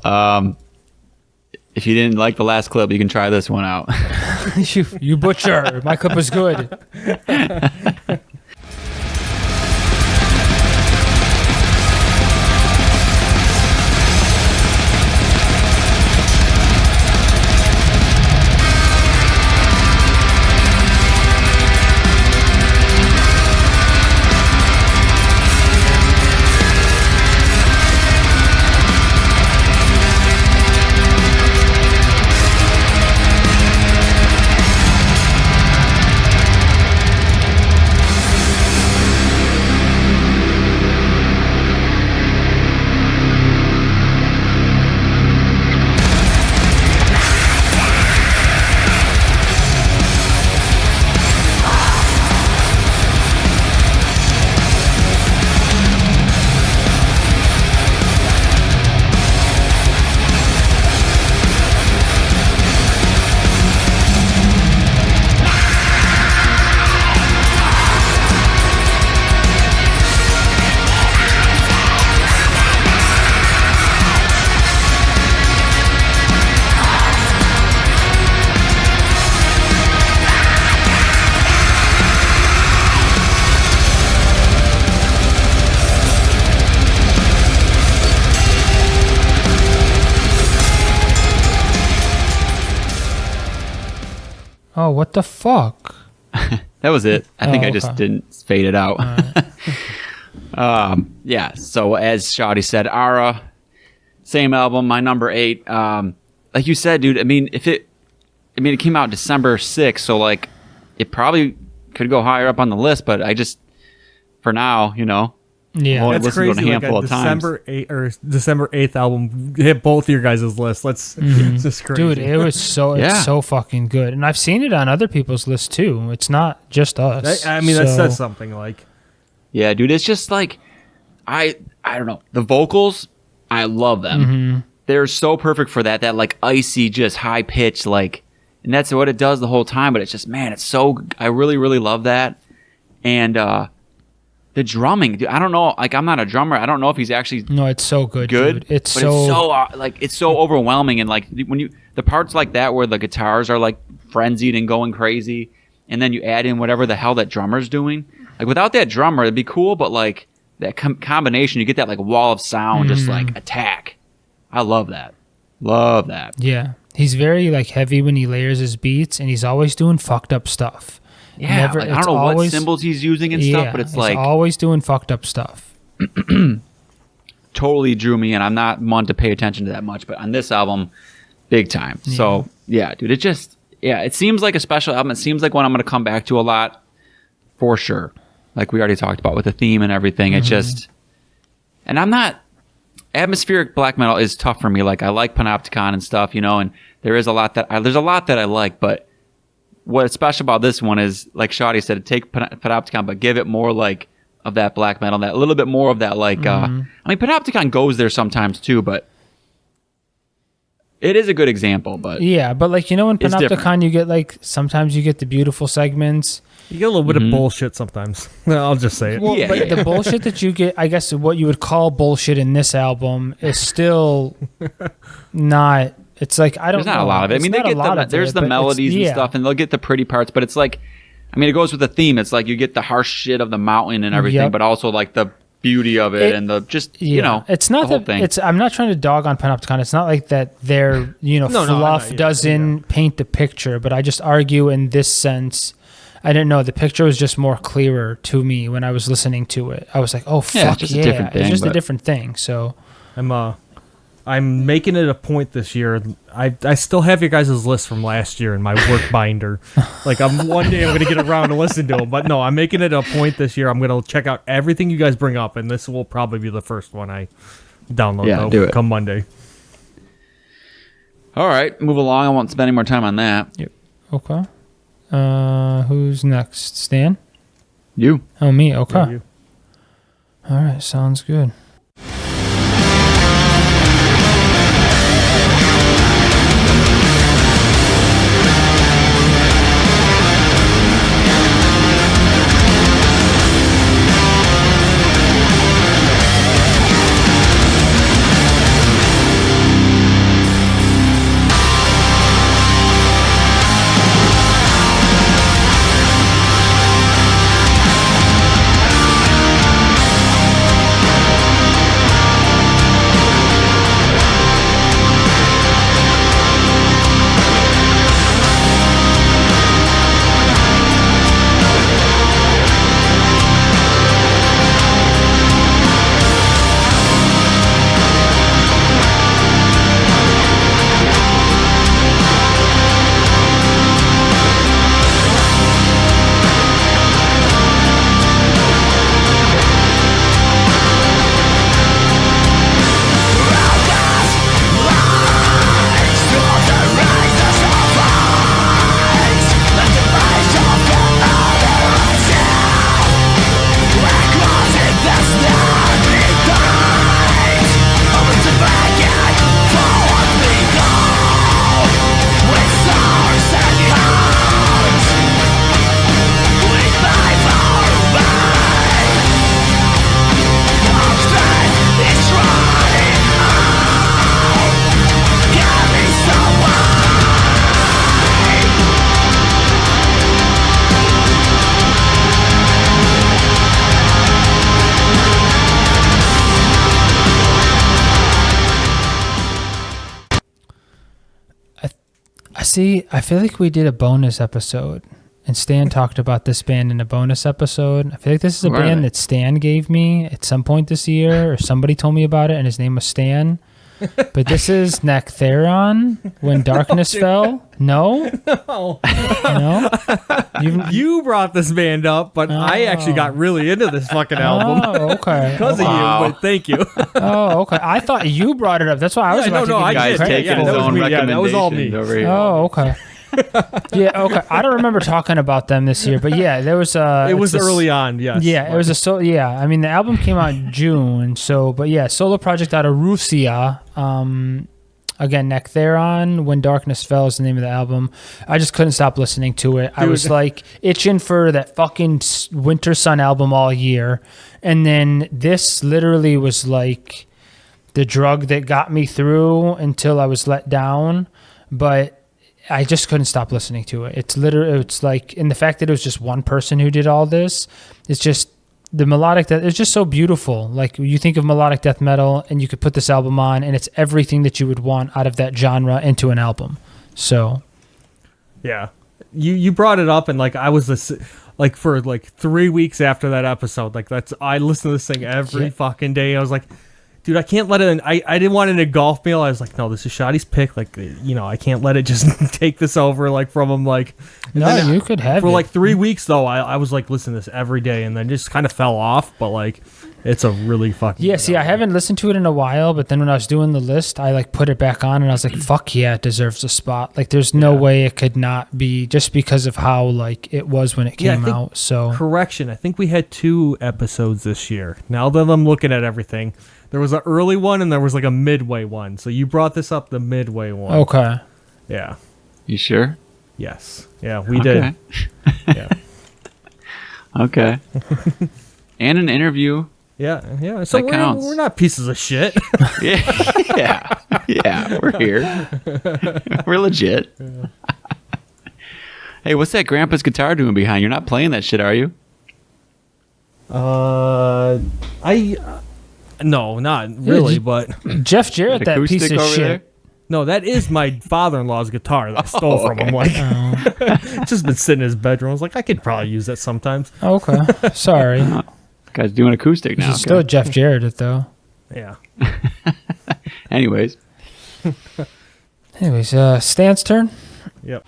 if you didn't like the last clip, you can try this one out. you butcher. My clip was good. Oh, what the fuck? That was it. I think I just didn't fade it out. Right. Yeah. So as Shawty said, Ara, same album, my number 8. Like you said, dude. I mean, it came out December 6th, so like, it probably could go higher up on the list. But I just, for now, Yeah, Well, That's listened to it crazy. a Like handful a of times. December 8th album hit both your guys' lists. It's just crazy. dude, it was so Yeah. it's so fucking good, and I've seen it on other people's lists too. It's not just us. I mean, that So, says something. Like, Yeah, dude, it's just like I don't know. The vocals, I love them. They're so perfect for that like icy, just high pitched, like, and that's what it does the whole time. But it's just, man, it's so. I really, really love that. And the drumming, dude, I don't know. Like, I'm not a drummer. I don't know if he's actually No, it's so good. good. Dude. It's but so it's so overwhelming. And like when the parts like that where the guitars are like frenzied and going crazy, and then you add in whatever the hell that drummer's doing. Like, without that drummer, it'd be cool. But like that combination, you get that like wall of sound, just like attack. I love that. Love that. Yeah, he's very like heavy when he layers his beats, and he's always doing fucked up stuff. Yeah, like, I don't know what symbols he's using and stuff, but it's like always doing fucked up stuff. Totally drew me in. I'm not one to pay attention to that much, but on this album, big time. Yeah. So yeah, dude, it seems like a special album. It seems like one I'm going to come back to a lot for sure. Like we already talked about with the theme and everything. It's just, and I'm not. Atmospheric black metal is tough for me. Like, I like Panopticon and stuff, and there's a lot that I like, but what's special about this one is, like Shawty said, take Panopticon, but give it more like of that black metal, that a little bit more of that like. I mean, Panopticon goes there sometimes too, but it is a good example. But Yeah, but like in It's Panopticon, different. you get like sometimes you get the beautiful segments. you get a little bit of bullshit sometimes. I'll just say it. Well, Yeah, but yeah. the bullshit that you get, I guess what you would call bullshit in this album is still not. It's like I don't. there's not know. a lot of it. I It's mean, not a lot of there's it, the but it's- melodies and yeah. stuff, and they'll get the pretty parts, but it's like, I mean, it goes with the theme. It's like you get the harsh shit of the mountain and everything, Yep. but also like the beauty of it and the just it's not the whole that thing. it's. I'm not trying to dog on Panopticon. It's not like that. Their no, fluff yeah, doesn't paint the picture, but I just argue in this sense. I didn't know the picture was just more clearer to me when I was listening to it. I was like, oh Yeah, fuck it's just a different it's thing, just a but- different thing. So I'm making it a point this year. I still have your guys' list from last year in my work binder. Like, one day I'm going to get around to listen to them. But no, I'm making it a point this year. I'm going to check out everything you guys bring up, and this will probably be the first one I download. Yeah, do it. Come Monday. All right, move along. I won't spend any more time on that. yep. Okay. Who's next? Stan? You. Oh, me. Okay. Yeah, you. All right. Sounds good. See, I feel like we did a bonus episode, and Stan talked about this band in a bonus episode. I feel like this is a Where are band they? that Stan gave me at some point this year, or somebody told me about it, and his name was Stan. but this is Nectheron, When Darkness Fell. No? No? You brought this band up, but I actually got really into this fucking album. Oh, okay. Because of you, but thank you. Oh, okay. I thought you brought it up. That's why I was about to give you Guys credit taking for his it. own me. recommendations That was all me. over here. Oh, okay. Yeah, okay. I don't remember talking about them this year, but yeah, there was It was early on, yes. Yeah, it was I mean, the album came out in June, but yeah, solo project out of Russia. Again, Nectheron, When Darkness Fell is the name of the album. I just couldn't stop listening to it. I was like itching for that fucking Winter Sun album all year. And then this literally was like the drug that got me through until I was let down. But I just couldn't stop listening to it. It's like, and the fact that it was just one person who did all this, it's just, the melodic death, it's just so beautiful. Like, you think of melodic death metal and you could put this album on and it's everything that you would want out of that genre into an album. So yeah, you brought it up, and like I was like for like 3 weeks after that episode, like I listened to this thing every fucking day. I was like, dude, I can't let it. I didn't want it in a golf meal. I was like, no, this is Shoddy's pick. Like, I can't let it just take this over like from him. Like, no, you could have for it. like 3 weeks though. I was like listening to this every day, and then just kind of fell off. But like, it's a really fucking yeah. See, I haven't listened to it in a while, but then when I was doing the list, I like put it back on, and I was like, fuck yeah, it deserves a spot. Like, there's no way it could not be, just because of how like it was when it came out. So correction, I think we had 2 episodes this year. Now that I'm looking at everything. There was an early one and there was like a midway one. So you brought this up, the midway one. Okay. Yeah. You sure? Yes. Yeah, we did. Yeah. Okay. And an interview. Yeah. So we're not pieces of shit. Yeah. We're here. We're legit. Hey, what's that Grandpa's guitar doing behind? You're not playing that shit, are you? No, not really, but Jeff Jarrett, that piece of shit. There? No, that is my father-in-law's guitar that I stole from him. Like, it's just been sitting in his bedroom. I was like, I could probably use that sometimes. Okay, sorry. Guy's doing acoustic now. Still Jeff Jarrett it though. Yeah. Anyways, Stan's turn. Yep.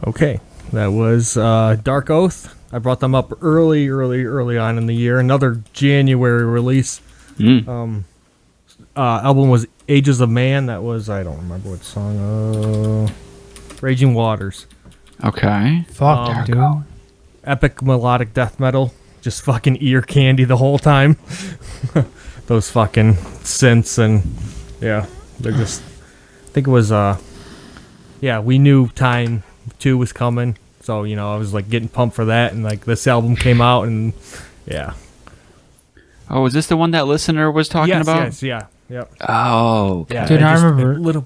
Okay, that was Dark Oath. I brought them up early on in the year. Another January release. Album was Ages of Man. That was, I don't remember what song. Raging Waters. okay. Fuck, dude. Epic melodic death metal. Just fucking ear candy the whole time. Those fucking synths and yeah, they're just. I think it was we knew Time 2 was coming, so I was like getting pumped for that, and like this album came out, and yeah. Oh, is this the one that listener was talking about? Yes, yeah, yep. Oh, okay. Yeah, Dude, I remember.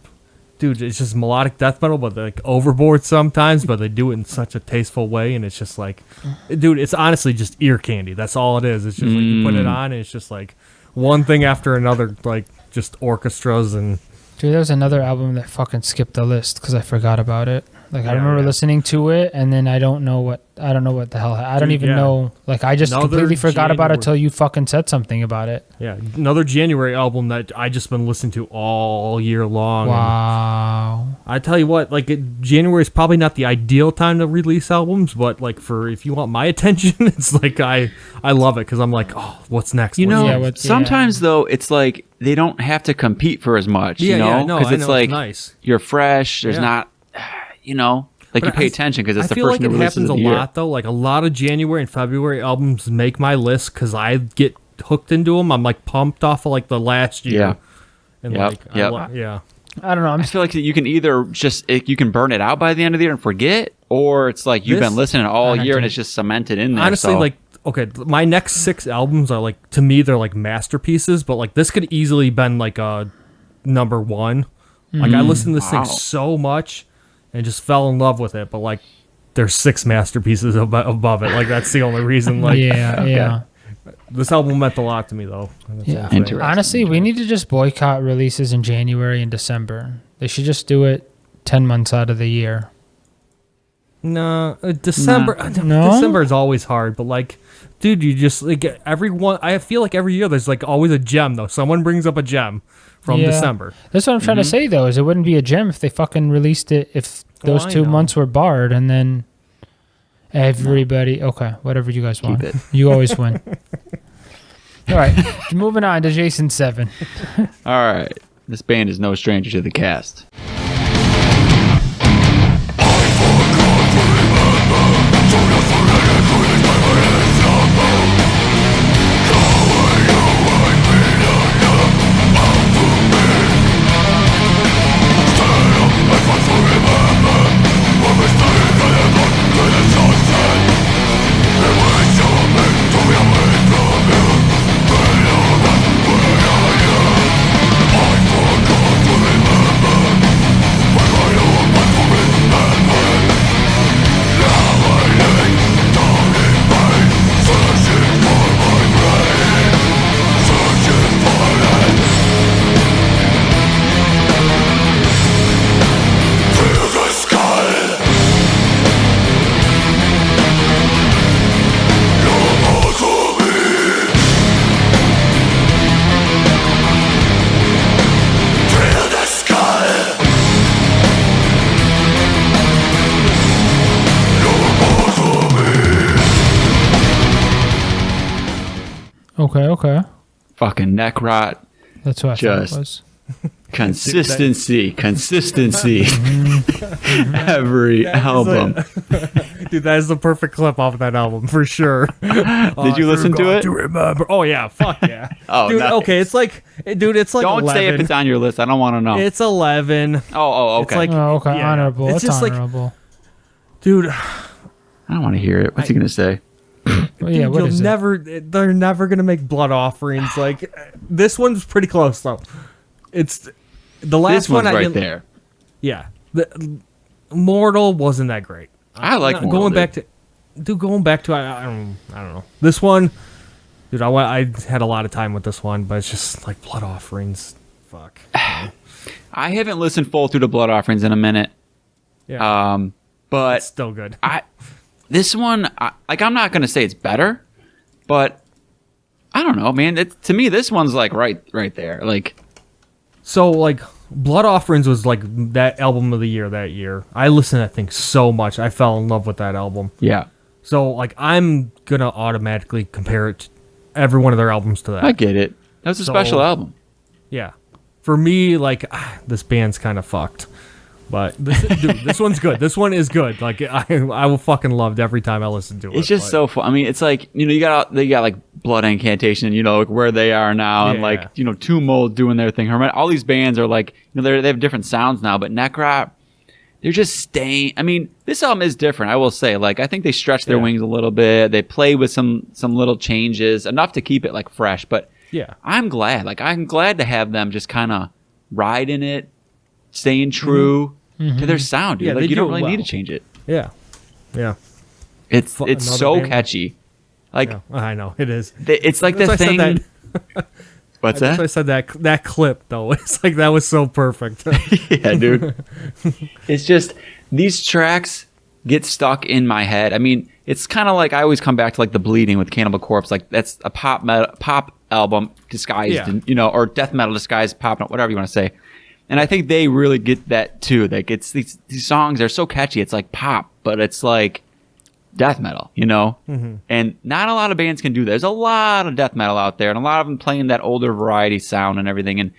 Dude, it's just melodic death metal, but they're like overboard sometimes, but they do it in such a tasteful way, and it's just like, dude, it's honestly just ear candy. That's all it is. It's just like you put it on, and it's just like one thing after another, like just orchestras and. Dude, there was another album that fucking skipped the list because I forgot about it. Like I remember listening to it, and then I don't know what the hell. I don't even know. Like I just completely forgot about it till you fucking said something about it. Yeah, another January album that I just been listening to all year long. Wow. I tell you what, like January is probably not the ideal time to release albums, but like if you want my attention, it's like I love it because I'm like, oh, what's next? Sometimes though, it's like they don't have to compete for as much. Because it's like nice. You're fresh. There's not. Like you pay attention because it's the person who releases of the year. I feel like it happens a lot though. Like a lot of January and February albums make my list because I get hooked into them. I'm like pumped off of like the last year. Yeah. And I don't know. I feel like you can either you can burn it out by the end of the year and forget, or it's like you've been listening all year and it's just cemented in there. Honestly, like okay, my next 6 albums are like, to me they're like masterpieces, but like this could easily been like a number 1. Like I listened to this thing so much and just fell in love with it, but like there's 6 masterpieces above it. Like that's the only reason. Like yeah. This album meant a lot to me though. Honestly, we need to just boycott releases in January and December. They should just do it 10 months out of the year. No, December. No? December is always hard, but like, dude, you just like everyone. I feel like every year there's like always a gem though. Someone brings up a gem from December. That's what I'm trying to say though. Is it wouldn't be a gem if they fucking released it if those 2 months were barred and then everybody. Okay, whatever you guys want. You always win. All right, moving on to Jason 7. All right, this band is no stranger to the cast. Okay. Fucking neck rot. That's what I thought it was. Consistency. Every album. Dude, that is the perfect clip off of that album for sure. Did you listen to it? To remember. Oh yeah, fuck yeah. Oh, dude, nice. okay, it's like Don't 11. say if it's on your list. I don't want to know. It's 11. Oh, okay. It's like, honorable. It's just honorable. Like, dude, I don't want to hear it. What's he gonna say? Well, yeah, what is it? They're never gonna make blood offerings. Like this one's pretty close though. It's the last one. This one's right there. Yeah, the Mortal wasn't that great. I like Mortal. Going back to I don't know. This one, dude, I had a lot of time with this one, but it's just like blood offerings. Fuck. I haven't listened full through to blood offerings in a minute. Yeah. But it's still good. This one, I'm not going to say it's better, but I don't know, man. To me, this one's like right there. Like, so like Blood Offerings was like that album of the year that year. I listened to that thing so much. I fell in love with that album. Yeah. So like I'm going to automatically compare it to every one of their albums to that. I get it. That was a special album. Yeah. For me, like this band's kind of fucked. But this one's good. This one is good. Like I will fucking loved every time I listen to it. It's just so fun. I mean, it's like they got like Blood Incantation, like where they are now, and like Tomb Mold doing their thing. All these bands are like they have different sounds now, but Necrot, they're just staying. I mean, this album is different. I will say, like I think they stretch their wings a little bit. They play with some little changes, enough to keep it like fresh. But I'm glad. Like I'm glad to have them just kind of ride in it. Staying true to their sound, dude. Like you don't really need to change it. Yeah. It's so catchy. Like I know it is. It's like the thing. What's that? I said that clip though. It's like that was so perfect. Yeah, dude. It's just these tracks get stuck in my head. I mean, it's kind of like I always come back to like The Bleeding with Cannibal Corpse. Like that's a pop album disguised, in, or death metal disguised pop, whatever you want to say. And I think they really get that too. Like it's these songs are so catchy. It's like pop, but it's like death metal, And not a lot of bands can do that. There's a lot of death metal out there, and a lot of them playing that older variety sound and everything. And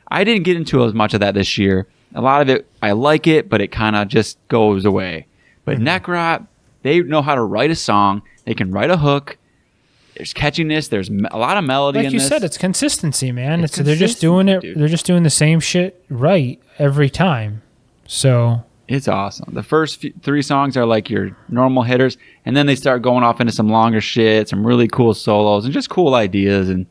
I didn't get into as much of that this year. A lot of it, I like it, but it kind of just goes away. But Necrot, they know how to write a song. They can write a hook. There's catchiness. There's a lot of melody in this. Like you said, it's consistency, man. They're just doing it. Dude. They're just doing the same shit right every time. So it's awesome. The first 3 songs are like your normal hitters, and then they start going off into some longer shit, some really cool solos, and just cool ideas. And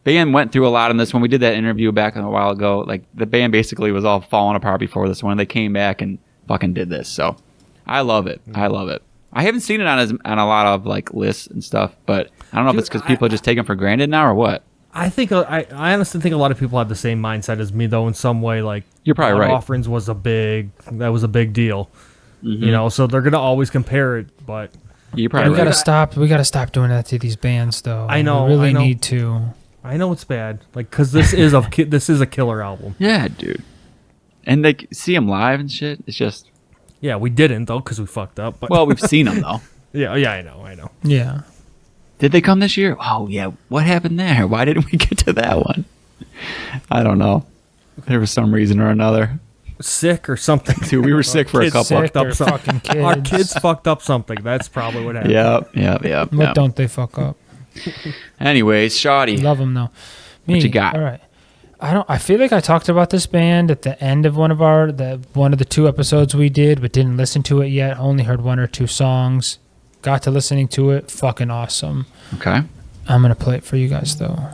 band went through a lot in this. When we did that interview back a while ago, like the band basically was all falling apart before this one. They came back and fucking did this. So I love it. I love it. I haven't seen it on a lot of like lists and stuff, but I don't know if it's because people just take them for granted now or what. I think I honestly think a lot of people have the same mindset as me, though. In some way, like you're probably right. Offerings was a big deal, So they're gonna always compare it, but you're probably we gotta stop. We gotta stop doing that to these bands, though. I know. We really I know. need to. I know it's bad, like because this is a killer album. Yeah, dude. And like see them live and shit. It's just. Yeah, we didn't though because we fucked up. But well, we've seen them though. yeah, I know. Yeah. Did they come this year? Oh yeah. What happened there? Why didn't we get to that one? I don't know. There was some reason or another. Sick or something. Dude, we were sick for a couple. Sick or fucking kids. Our kids fucked up something. That's probably what happened. Yep. What don't they fuck up? Anyways, Shoddy. Love them though. What you got? All right. I feel like I talked about this band at the end of one of the 2 episodes we did, but didn't listen to it yet. Only heard 1 or 2 songs. Got to listening to it. Fucking awesome. Okay. I'm gonna play it for you guys though.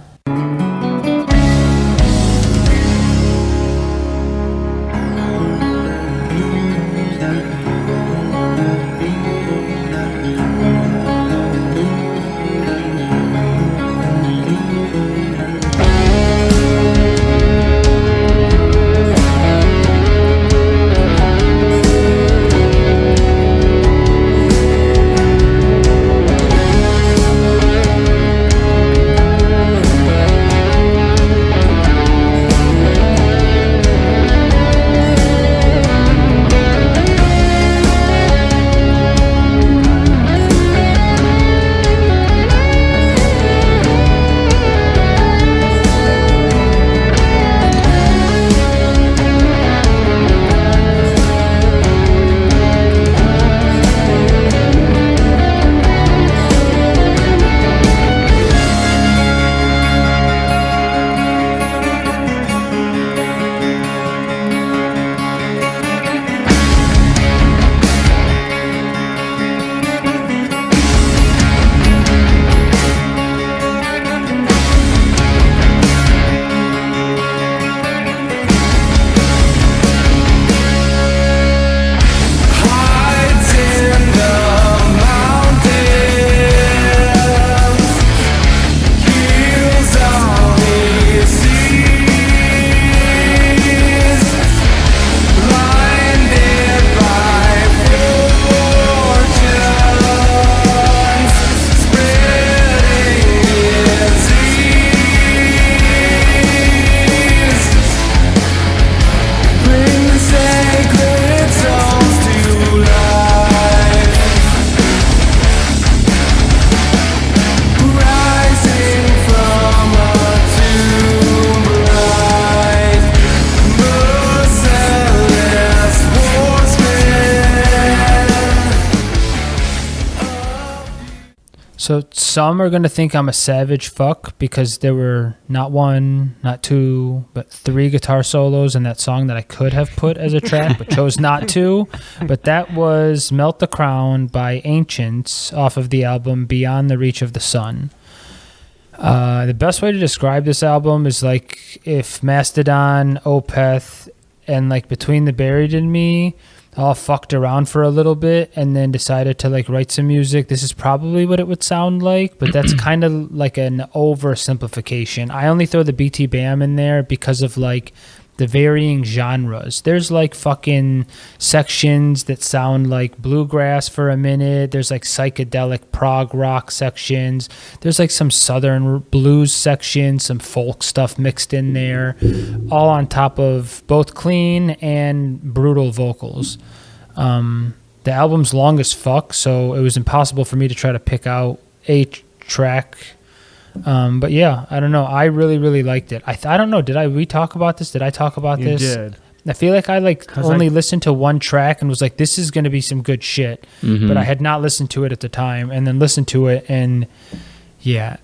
So some are going to think I'm a savage fuck because there were not 1, not 2, but 3 guitar solos in that song that I could have put as a track, but chose not to. But that was Melt the Crown by Ancients off of the album Beyond the Reach of the Sun. The best way to describe this album is like if Mastodon, Opeth, and like Between the Buried and Me all fucked around for a little bit and then decided to like write some music. This is probably what it would sound like, but that's kind of like an oversimplification. I only throw the BT Bam in there because of like the varying genres. There's like fucking sections that sound like bluegrass for a minute. There's like psychedelic prog rock sections. There's like some southern blues sections, some folk stuff mixed in there, all on top of both clean and brutal vocals. The album's long as fuck, so it was impossible for me to try to pick out a track. But yeah, I don't know. I really liked it. I don't know. Did we talk about this? Did I talk about this? You did. I feel like I only listened to one track and was like, this is going to be some good shit. But I had not listened to it at the time, and then listened to it, and yeah.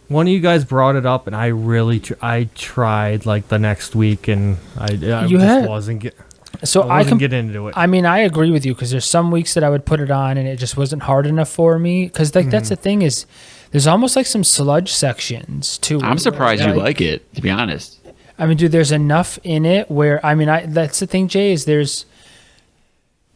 One of you guys brought it up, and I really I tried like the next week, and I wasn't get into it. I mean, I agree with you, because there's some weeks that I would put it on and it just wasn't hard enough for me. Because like that's the thing is, there's almost like some sludge sections too. I'm surprised you like it, to be honest. I mean, dude, there's enough in it where that's the thing, Jay, is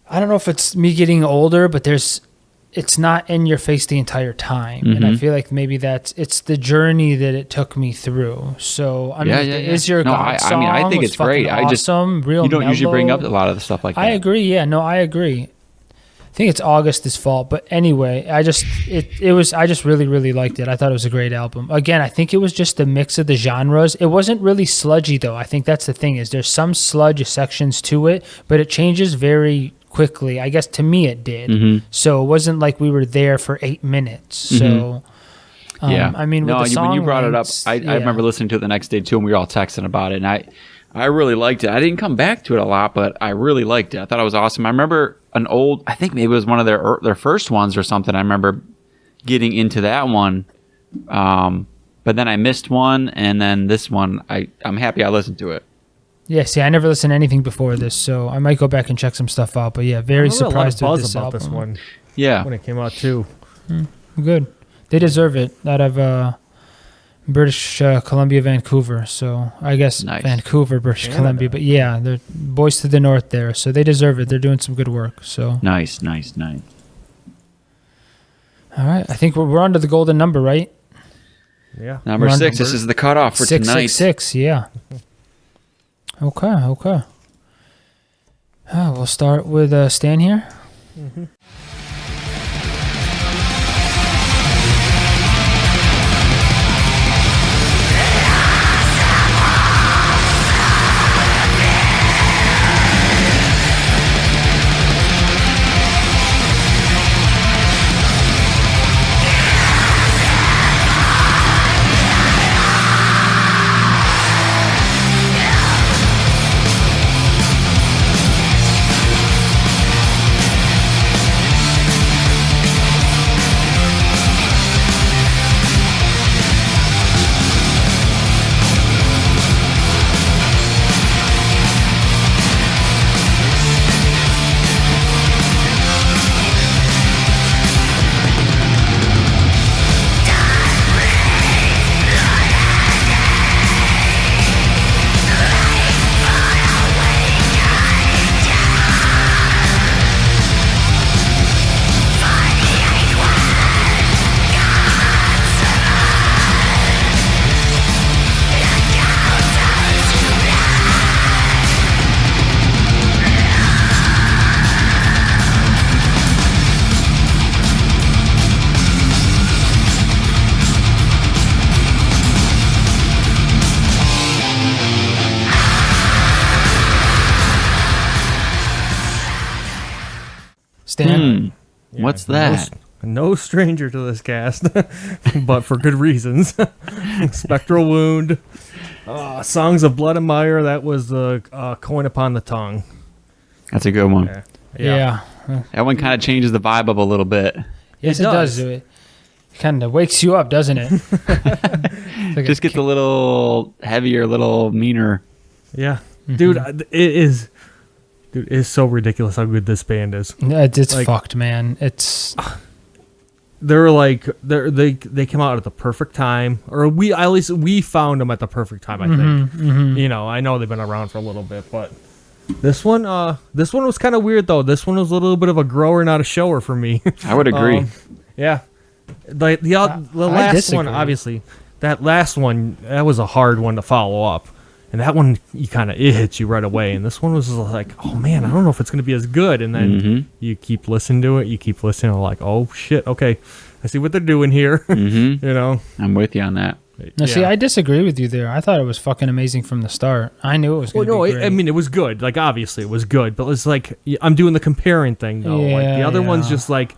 I don't know if it's me getting older, but it's not in your face the entire time. And I feel like maybe it's the journey that it took me through. So I mean, Is Your God song? I mean, I think it's great. Awesome, real you don't mellow. usually bring up a lot of the stuff like that. I agree. Yeah, no, I agree. I think it's August this fall, but anyway, I just really liked it. I thought it was a great album. Again, I think it was just a mix of the genres. It wasn't really sludgy though. I think that's the thing, is there's some sludge sections to it, but it changes very quickly. I guess to me it did. So it wasn't like we were there for 8 minutes. So I mean, with the song when you brought lengths, it up, I remember listening to it the next day too, and we were all texting about it, and I really liked it. I didn't come back to it a lot, but I really liked it. I thought it was awesome. I remember I think maybe it was one of their first ones or something. I remember getting into that one, but then I missed one, and then this one, I'm happy I listened to it. Yeah, see, I never listened to anything before this, so I might go back and check some stuff out. But yeah, very surprised with this album. This one. Yeah, when it came out too. Good. They deserve it. Out of British Columbia, Vancouver. So I guess Vancouver, British Columbia. But yeah, they're boys to the north there, so they deserve it. They're doing some good work. So nice. All right, I think we're on to the golden number, right? Yeah. Number 6. This is the cutoff for tonight. 666. Yeah. Okay. We'll start with Stan here. Stan. What's that? No stranger to this cast, but for good reasons. Spectral Wound, Songs of Blood and Mire. That was the Coin Upon the Tongue. That's a good one. Yeah. That one kind of changes the vibe up a little bit. Yes, it does. It kind of wakes you up, doesn't it? Just gets a little heavier, a little meaner. Yeah. Dude, it is so ridiculous how good this band is. It's like, fucked, man. It's they're like they came out at the perfect time, or we found them at the perfect time. I think. You know, I know they've been around for a little bit, but this one was kind of weird though. This one was a little bit of a grower, not a shower for me. I would agree. Yeah, the last one, obviously, that last one, that was a hard one to follow up. And that one, it hits you right away. And this one was like, oh man, I don't know if it's going to be as good. And then you keep listening to it. You keep listening. Like, oh shit, okay, I see what they're doing here. You know, I'm with you on that. Now, see, I disagree with you there. I thought it was fucking amazing from the start. I knew it was going to be great. I mean, it was good. Like, obviously, it was good. But it's like, I'm doing the comparing thing, though. Yeah, like, the other one's just like,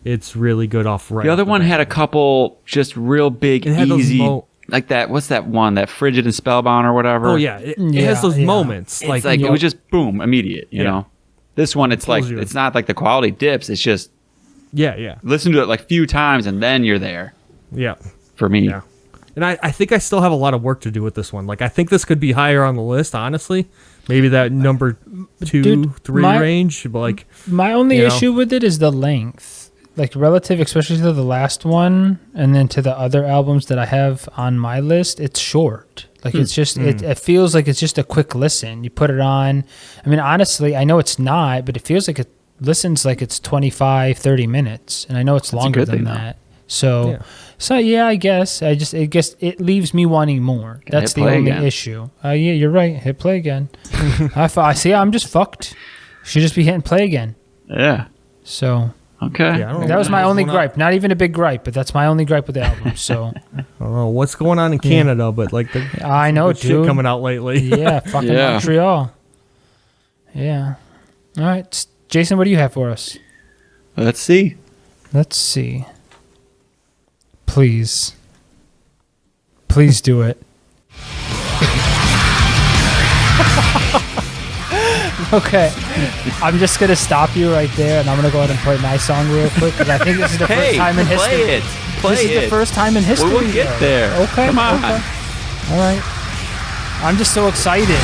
it's really good off right. The other one had a couple just real big, easy, like that. What's that one? That Frigid and Spellbound or whatever. Oh yeah, it has those moments. It's like it was just boom, immediate. You know, this one it's like it's not like the quality dips. It's just listen to it like a few times and then you're there. Yeah, for me. Yeah, and I think I still have a lot of work to do with this one. Like I think this could be higher on the list. Honestly, maybe that number 2, 3 range. But like my only issue with it is the length. Like relative, especially to the last one, and then to the other albums that I have on my list, it's short. Like it's just, it feels like it's just a quick listen. You put it on. I mean, honestly, I know it's not, but it feels like it listens like it's 25, 30 minutes. And I know it's longer than that. So I guess, I guess it leaves me wanting more. That's the only issue. Yeah, you're right. Hit play again. I see, I'm just fucked. Should just be hitting play again. Yeah. So... Okay. Yeah, that was my only gripe. Not even a big gripe, but that's my only gripe with the album. So I don't know what's going on in Canada, but like I know, dude. Shit coming out lately. Yeah, fucking Montreal. Yeah. All right, Jason, what do you have for us? Let's see. Please do it. Okay, I'm just gonna stop you right there, and I'm gonna go ahead and play my song real quick because I think this is the first time in history. Play this is the first time in history. We'll get there. Okay, come on. Okay. All right, I'm just so excited.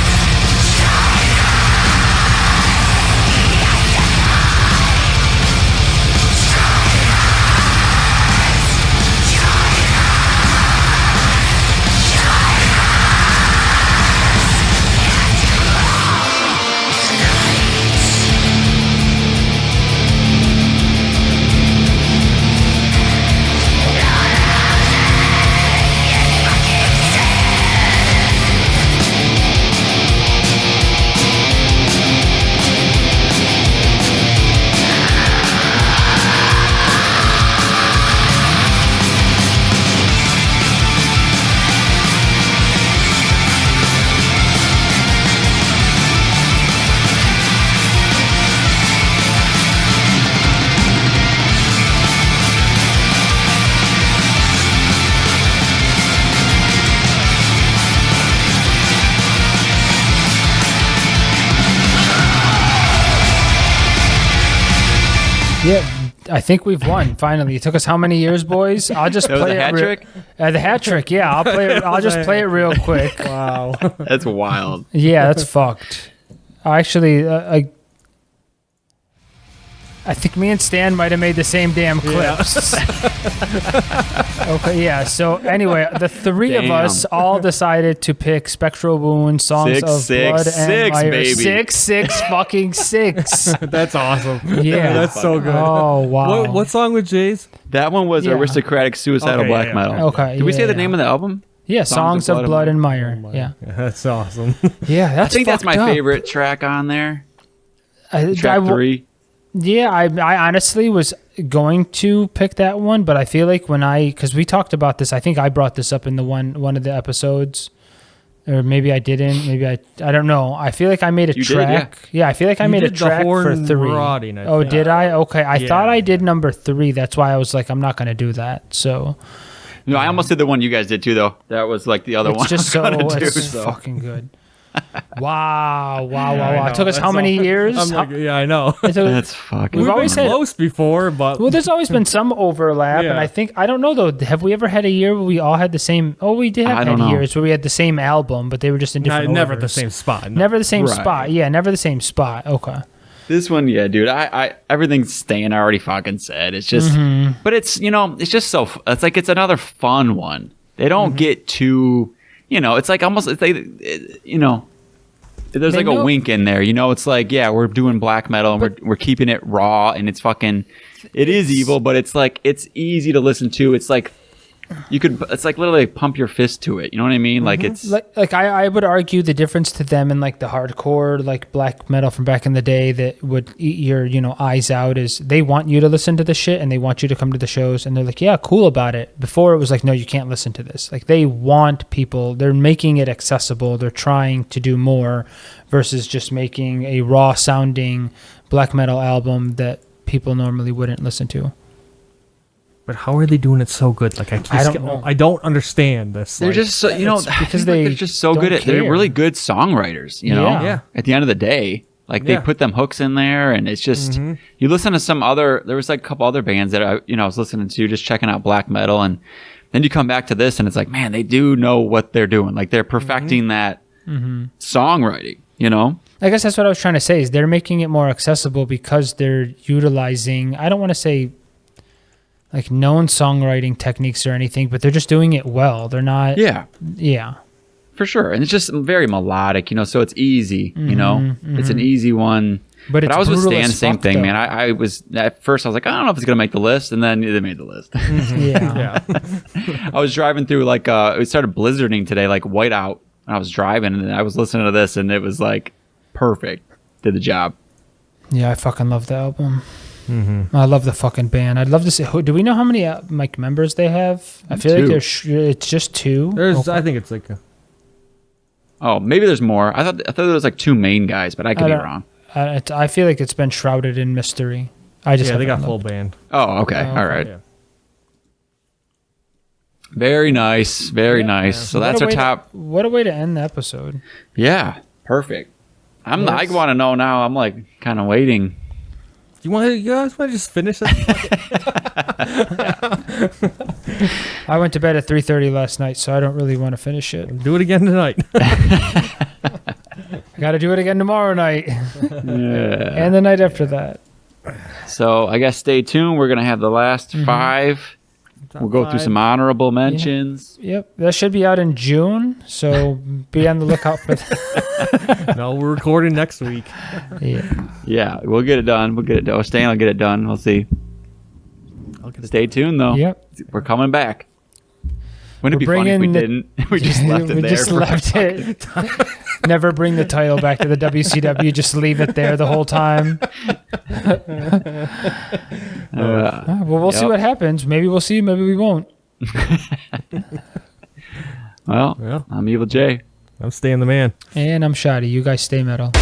Yeah, I think we've won finally. It took us how many years, boys? I'll just play it. The hat trick. Yeah, I'll play it. I'll just play it real quick. Wow, that's wild. Yeah, that's fucked. Actually, I think me and Stan might have made the same damn clips. Okay, yeah. So anyway, the three of us all decided to pick Spectral Wound, Songs of Blood and Fire. Baby. 6 fucking 6. That's awesome. Yeah, that's so good. Oh wow. What song with Jay's? That one was Aristocratic Suicidal Black Metal. Okay. Did we say the name of the album? Yeah, Songs of Blood and Mire. Yeah, that's awesome. Yeah, that's. I think that's my favorite track on there. Track 3. Yeah, I honestly was going to pick that one, but I feel like because we talked about this, I think I brought this up in the one of the episodes, or maybe I didn't. Maybe I don't know. I feel like I made a track. Yeah, I feel like I made a track for 3. Did I? Okay, I thought I did number 3. That's why I was like, I'm not going to do that. So. No, I almost did the one you guys did too, though. That was like the other one. It's just so fucking good. Wow. It took us how many years? I know. That's fucking. We've always had close before, but there's always been some overlap, and I don't know though. Have we ever had a year where we all had the same? Oh, we did have years where we had the same album, but they were just in different. Never the same spot. No. Never the same spot. Yeah, never the same spot. Okay. This one, yeah, dude. I everything's Stan already fucking said. It's just, but it's it's just so. It's like it's another fun one. They don't get too. It's like almost, there's like a wink in there. It's like, yeah, we're doing black metal and we're keeping it raw and it's fucking, it is evil, but it's like, it's easy to listen to. It's like it's like literally pump your fist to it. You know what I mean? Like it's like I would argue the difference to them and like the hardcore like black metal from back in the day that would eat your eyes out is they want you to listen to the shit and they want you to come to the shows and they're like, yeah, cool about it. Before it was like, no, you can't listen to this. Like they want people, they're making it accessible, they're trying to do more versus just making a raw sounding black metal album that people normally wouldn't listen to. But how are they doing it so good? Like I don't understand this. They're just so, because they're just so good at. They're really good songwriters. You know. Yeah. At the end of the day, like they put them hooks in there, and it's just you listen to some other. There was like a couple other bands that I was listening to, just checking out black metal, and then you come back to this, and it's like, man, they do know what they're doing. Like they're perfecting that songwriting. You know. I guess that's what I was trying to say. Is they're making it more accessible because they're utilizing. I don't want to say like known songwriting techniques or anything, but they're just doing it well. They're not. Yeah. For sure. And it's just very melodic, so it's easy, it's an easy one. But I was with Stan, same thing, man. I was, at first I was like, I don't know if it's going to make the list. And then it made the list. Yeah. I was driving through it started blizzarding today, like whiteout. And I was driving and I was listening to this and it was like perfect. Did the job. Yeah. I fucking love the album. I love the fucking band. I'd love to see. Do we know how many members they have? I feel like it's just 2. I think it's like. Maybe there's more. I thought there was like 2 main guys, but I could be wrong. I feel like it's been shrouded in mystery. They got full band. Oh, okay, all right. Yeah. Very nice, very nice. Yeah. So that's our top. What a way to end the episode. Yeah, perfect. I want to know now. I'm like kind of waiting. You guys want to just finish it? I went to bed at 3:30 last night, so I don't really want to finish it. Do it again tonight. I got to do it again tomorrow night. And the night after that. So I guess stay tuned. We're going to have the last 5. We'll go through some honorable mentions. Yep. That should be out in June, so be on the lookout for that. No, we're recording next week. Yeah, we'll get it done. Stan will get it done. We'll see. Stay tuned, though. Yep. We're coming back. Wouldn't it be funny if we didn't? We just left it there. We just left it. Never bring the title back to the WCW. Just leave it there the whole time. Well, we'll see what happens. Maybe we'll see. Maybe we won't. Well, I'm Evil J. I'm Stan the Man. And I'm Shoddy. You guys stay metal.